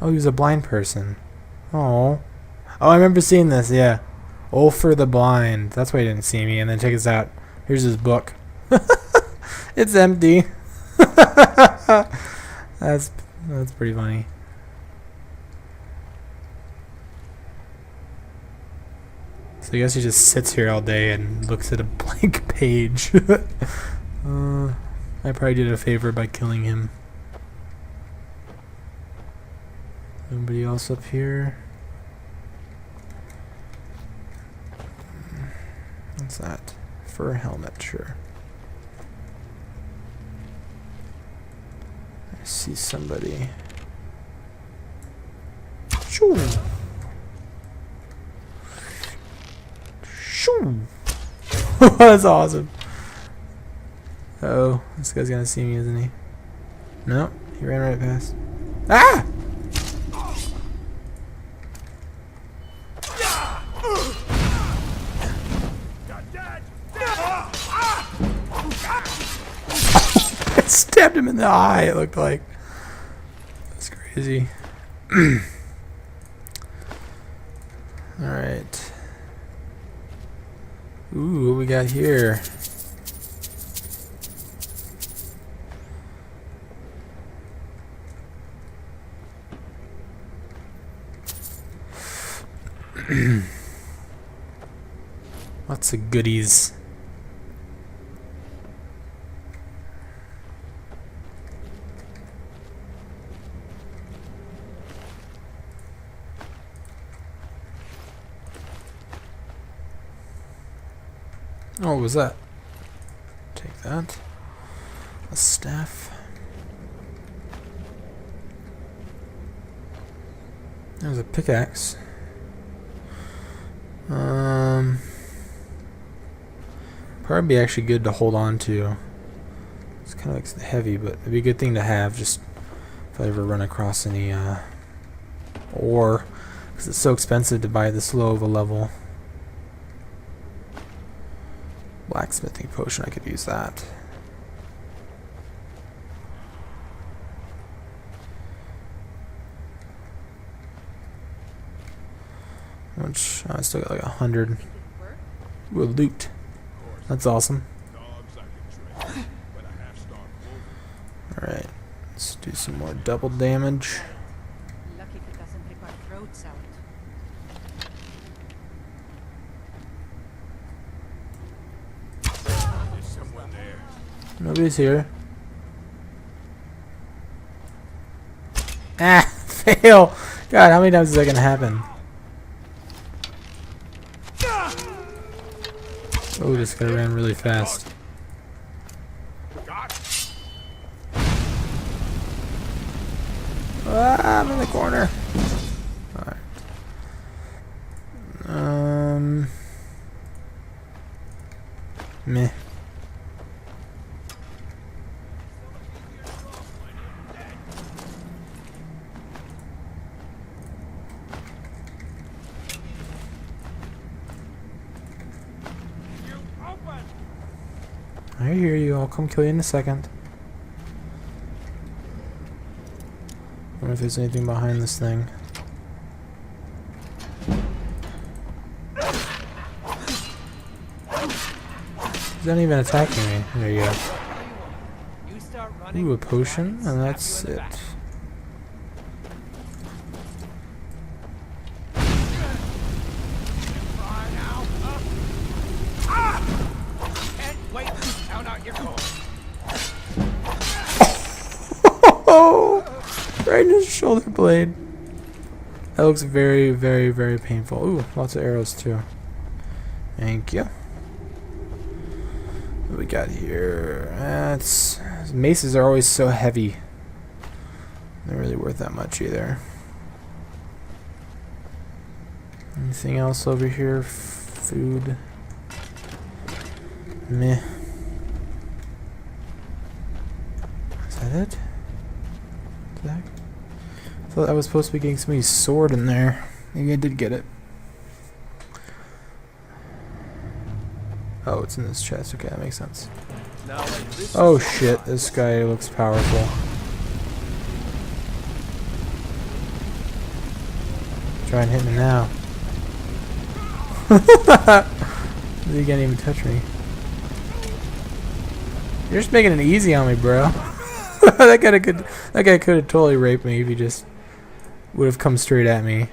[SPEAKER 1] Oh, he was a blind person. Oh. Oh, I remember seeing this, yeah. Ulfr the Blind. That's why he didn't see me. And then check this out. Here's his book. It's empty. That's pretty funny. So I guess he just sits here all day and looks at a blank page. I probably did a favor by killing him. Nobody else up here? What's that? Fur helmet, sure. I see somebody. Shoo! Shoo! That's awesome. Uh-oh, this guy's gonna see me, isn't he? No, he ran right past. Ah! I stabbed him in the eye, it looked like. That's crazy. Alright. Ooh, what we got here? Lots of goodies. Oh, what was that? Take that. A staff. There's a pickaxe. Probably be actually good to hold on to. It's kind of like heavy, but it'd be a good thing to have just if I ever run across any ore, because it's so expensive to buy this low of a level. Blacksmithing potion, I could use that. Which I still got like 100. Ooh, loot. That's awesome. Alright, let's do some more double damage.
[SPEAKER 15] Lucky if it doesn't rip our throats out.
[SPEAKER 11] There's someone there.
[SPEAKER 1] Nobody's here. Ah! Fail! God, how many times is that gonna happen? Oh, this guy ran really fast. Ah, I'm in the corner. Alright. Meh. I hear you. I'll come kill you in a second. I wonder if there's anything behind this thing. He's not even attacking me. There you go. Ooh, a potion, and that's it. Right in his shoulder blade. That looks very, very, very painful. Ooh, lots of arrows too. Thank you. What we got here? Maces are always so heavy. Not really worth that much either. Anything else over here? Food. Meh. Is that it? I thought I was supposed to be getting somebody's sword in there. Maybe I did get it. Oh, it's in this chest. Okay, that makes sense. Oh shit, this guy looks powerful. try and hit me now. You can't even touch me. You're just making it easy on me, bro. That guy could have totally raped me if he just would have come straight at me.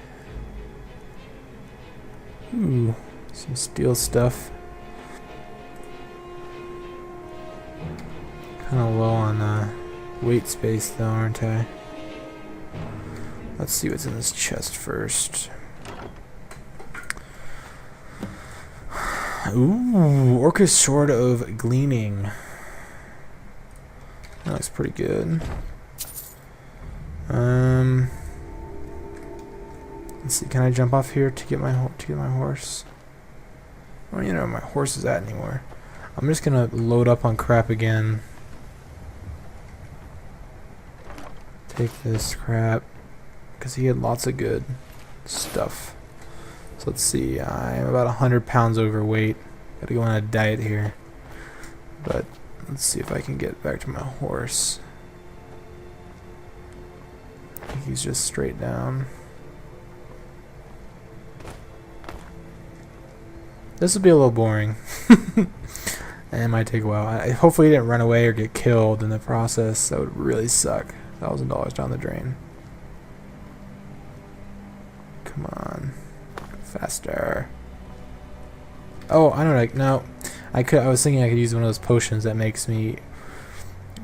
[SPEAKER 1] Ooh, some steel stuff. Kind of low on weight space though, aren't I? Let's see what's in this chest first. Ooh, Orcus Sword of Gleaning. That looks pretty good. Let's see. Can I jump off here to get my horse? I don't even know where my horse is at anymore. I'm just gonna load up on crap again. Take this crap because he had lots of good stuff. So let's see. I'm about 100 pounds overweight. Gotta go on a diet here. But let's see if I can get back to my horse. I think he's just straight down. This will be a little boring. And it might take a while. Hopefully he didn't run away or get killed in the process. That would really suck. $1,000 down the drain. Come on. Faster. Oh, I don't know. No. I was thinking I could use one of those potions that makes me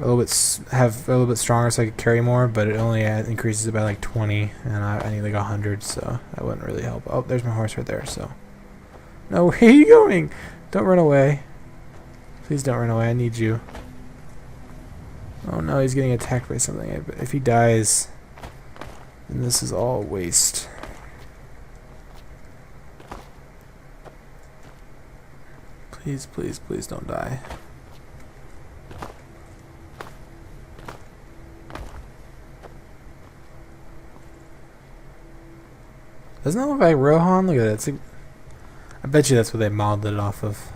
[SPEAKER 1] a little bit stronger so I could carry more, but it only increases it by like 20 and I need like 100, so that wouldn't really help. Oh, there's my horse right there, so. No, where are you going? Don't run away. Please don't run away. I need you. Oh no, he's getting attacked by something. If he dies, then this is all waste. Please, please, please don't die. Doesn't that look like Rohan? Look at that. I bet you that's what they modeled it off of.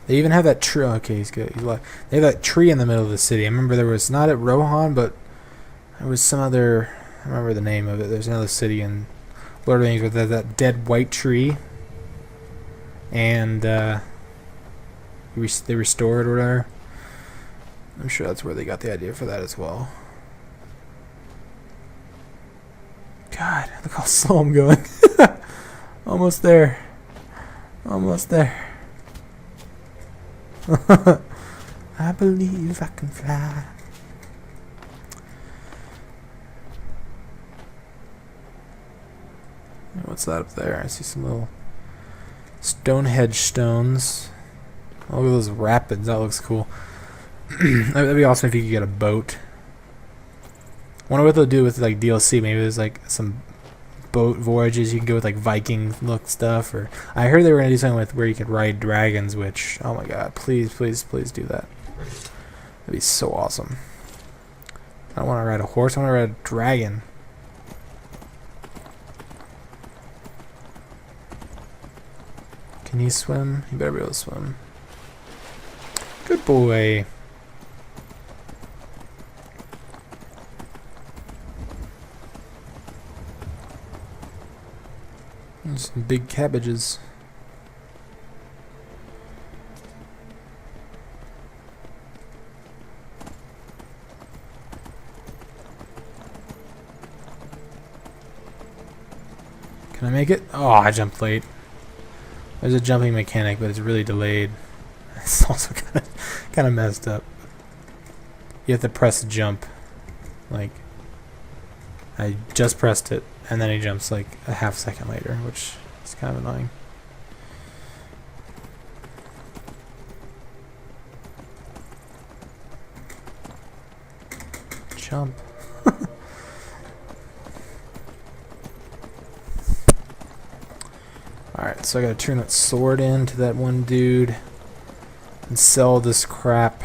[SPEAKER 1] They even have that tree. Okay, he's good. He's alive. They have that tree in the middle of the city. I remember there was not at Rohan, but there was some other. I remember the name of it. There's another city in Lord of the Rings with that dead white tree, and they restore it or whatever. I'm sure that's where they got the idea for that as well. God, look how slow I'm going. Almost there. Almost there. I believe I can fly. What's that up there? I see some little Stonehenge stones. Oh, look at those rapids. That looks cool. That'd be awesome if you could get a boat. Wonder what they'll do with like DLC. Maybe there's like some boat voyages you can go with, like Viking look stuff. Or I heard they were gonna do something with where you could ride dragons. Which, oh my god, please, please, please do that. That'd be so awesome. I don't want to ride a horse. I want to ride a dragon. Can you swim? You better be able to swim. Good boy. There's some big cabbages. Can I make it? Oh, I jumped late. There's a jumping mechanic, but it's really delayed. It's also kind of messed up. You have to press jump. Like, I just pressed it, and then he jumps like a half second later, which is kind of annoying. Jump. Alright, so I gotta turn that sword in to that one dude and sell this crap.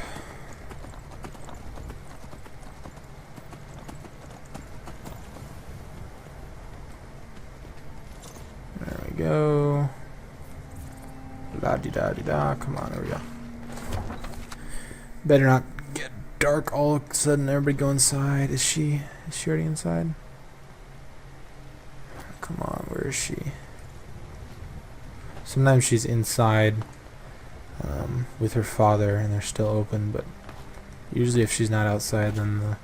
[SPEAKER 1] There we go. La di da di da. Come on, there we go. Better not get dark all of a sudden. Everybody go inside. Is she already inside? Come on, where is she? Sometimes she's inside with her father and they're still open, but usually if she's not outside, then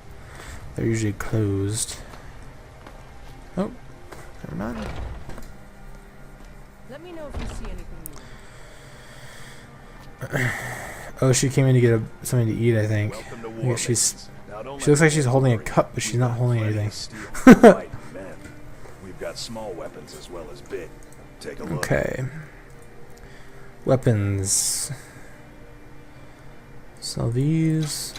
[SPEAKER 1] they're usually closed. Oh, never mind.
[SPEAKER 15] Let me know if you see anything new.
[SPEAKER 1] Oh, she came in to get something to eat, I think. Yeah, she looks like she's holding a cup, but she's not holding anything.
[SPEAKER 8] We've got small weapons as well as big. Take a look.
[SPEAKER 1] Okay. Weapons. Sell these.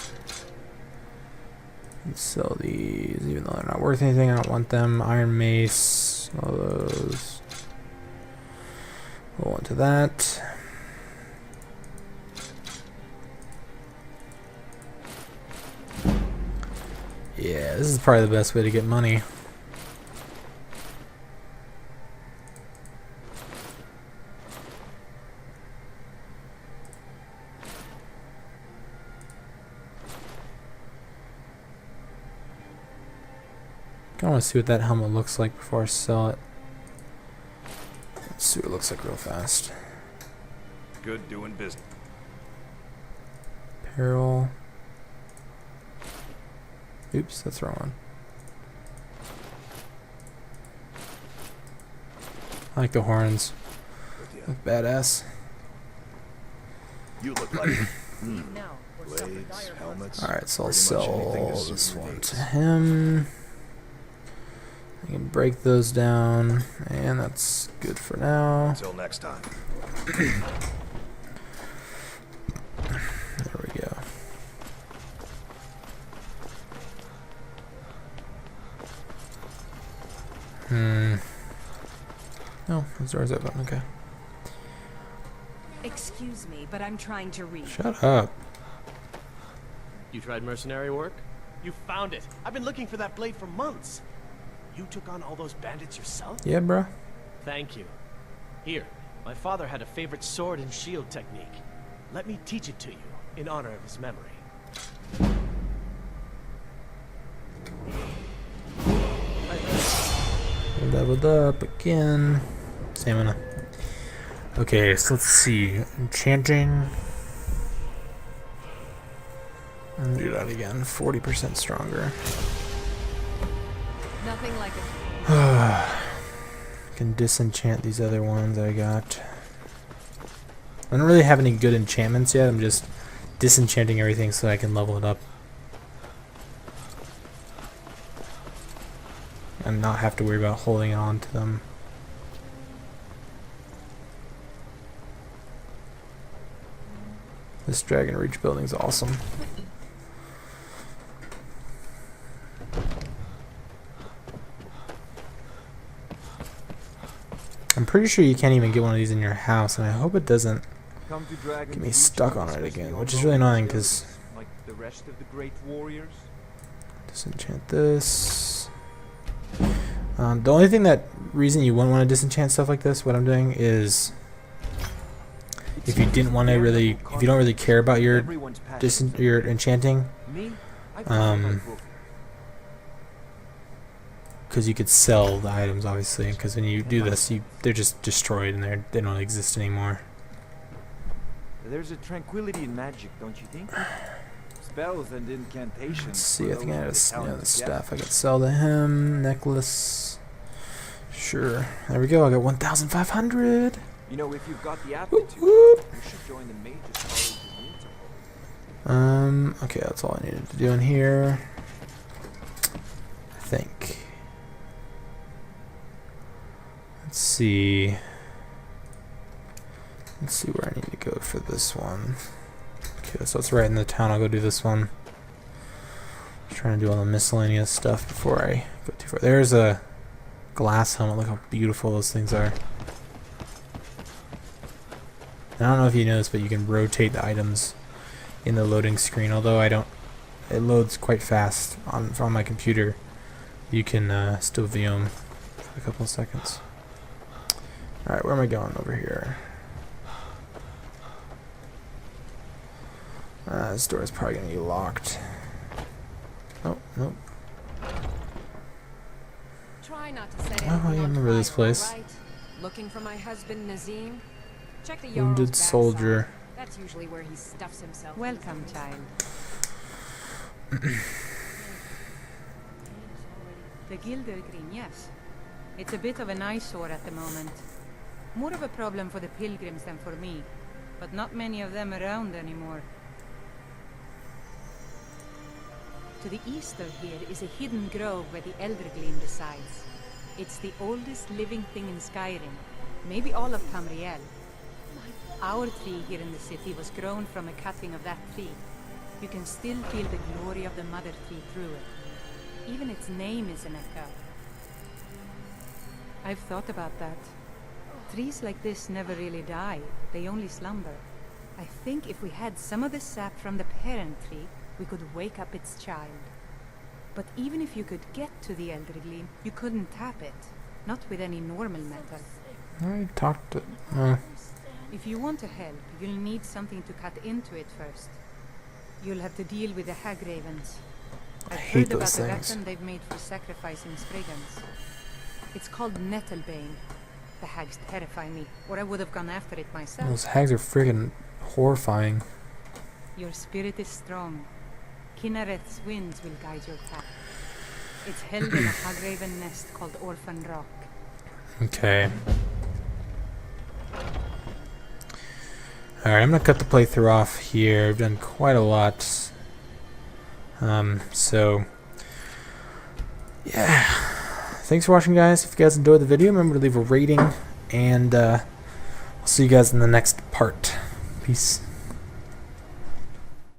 [SPEAKER 1] Sell these, even though they're not worth anything. I don't want them. Iron mace. All those. Hold on to that. Yeah, this is probably the best way to get money. I want to see what that helmet looks like before I sell it. Let's see what it looks like real fast.
[SPEAKER 8] Good doing business.
[SPEAKER 1] Apparel. Oops, that's the wrong one. I like the horns. Look badass.
[SPEAKER 8] You look like blades, helmets.
[SPEAKER 1] Alright, so I'll sell this one to him. I can break those down, and that's good for now.
[SPEAKER 8] Until next time.
[SPEAKER 1] There we go. Oh, those doors open. Okay.
[SPEAKER 15] Excuse me, but I'm trying to read.
[SPEAKER 1] Shut up.
[SPEAKER 12] You tried mercenary work? You found it. I've been looking for that blade for months. You took on all those bandits yourself?
[SPEAKER 1] Yeah, bro.
[SPEAKER 12] Thank you. Here, my father had a favorite sword and shield technique. Let me teach it to you, in honor of his memory.
[SPEAKER 1] Leveled up again. Stamina. Okay, so let's see. Enchanting. And do that again. 40% stronger.
[SPEAKER 5] Nothing like it.
[SPEAKER 1] Can disenchant these other ones I got. I don't really have any good enchantments yet. I'm just disenchanting everything so I can level it up. And not have to worry about holding on to them. This Dragon Reach building's awesome. I'm pretty sure you can't even get one of these in your house, and I hope it doesn't get me stuck on it again, which is really annoying because
[SPEAKER 14] like the rest of the great warriors.
[SPEAKER 1] Disenchant this. The only thing reason you wouldn't want to disenchant stuff like this, what I'm doing is if you didn't want to really, if you don't really care about your enchanting, because you could sell the items obviously, because when you do this, they're just destroyed and they don't exist anymore.
[SPEAKER 14] There's a tranquility in magic, don't you think? Spells and incantations.
[SPEAKER 1] Let's see, I think I have the stuff I could sell to him. Necklace. Sure. There we go. I got 1,500.
[SPEAKER 14] You know, if you've got the aptitude, you should join the mages college in Winter.
[SPEAKER 1] Okay, that's all I needed to do in here. I think. Let's see. Let's see where I need to go for this one. Okay, so it's right in the town. I'll go do this one. Just trying to do all the miscellaneous stuff before I go too far. There's a glass helmet. Look how beautiful those things are. And I don't know if you noticed, but you can rotate the items in the loading screen. Although I don't, it loads quite fast on my computer. You can still view them for a couple of seconds. All right, where am I going over here? This door is probably gonna be locked. Oh, nope.
[SPEAKER 5] Try not to say
[SPEAKER 1] Oh, I remember this place.
[SPEAKER 5] right? Looking for my husband Nazim? Check the
[SPEAKER 1] Wounded
[SPEAKER 5] Jarl's
[SPEAKER 1] soldier.
[SPEAKER 5] backside. That's usually where he stuffs himself.
[SPEAKER 15] Welcome, child. The Gildergreen, yes. It's a bit of an eyesore at the moment. More of a problem for the pilgrims than for me, but not many of them around anymore. To the east of here is a hidden grove where the Eldergleam resides. It's the oldest living thing in Skyrim, maybe all of Tamriel. Our tree here in the city was grown from a cutting of that tree. You can still feel the glory of the mother tree through it. Even its name is an echo. I've thought about that. Trees like this never really die, they only slumber. I think if we had some of the sap from the parent tree, we could wake up its child. But even if you could get to the Eldergleam, you couldn't tap it. Not with any normal metal.
[SPEAKER 1] I talked to...
[SPEAKER 15] If you want to help, you'll need something to cut into it first. You'll have to deal with the hag ravens. I've
[SPEAKER 1] hate
[SPEAKER 15] heard about
[SPEAKER 1] those
[SPEAKER 15] the
[SPEAKER 1] things.
[SPEAKER 15] weapon they've made for sacrificing Spriggans. It's called Nettlebane. The hags terrify me, or I would have gone after it myself.
[SPEAKER 1] Those hags are friggin' horrifying.
[SPEAKER 15] Your spirit is strong. Kinnereth's winds will guide your path. It's held in a hagraven nest called Orphan Rock.
[SPEAKER 1] Okay. Alright, I'm gonna cut the playthrough off here. I've done quite a lot. So yeah. Thanks for watching, guys. If you guys enjoyed the video, remember to leave a rating, and I'll see you guys in the next part. Peace.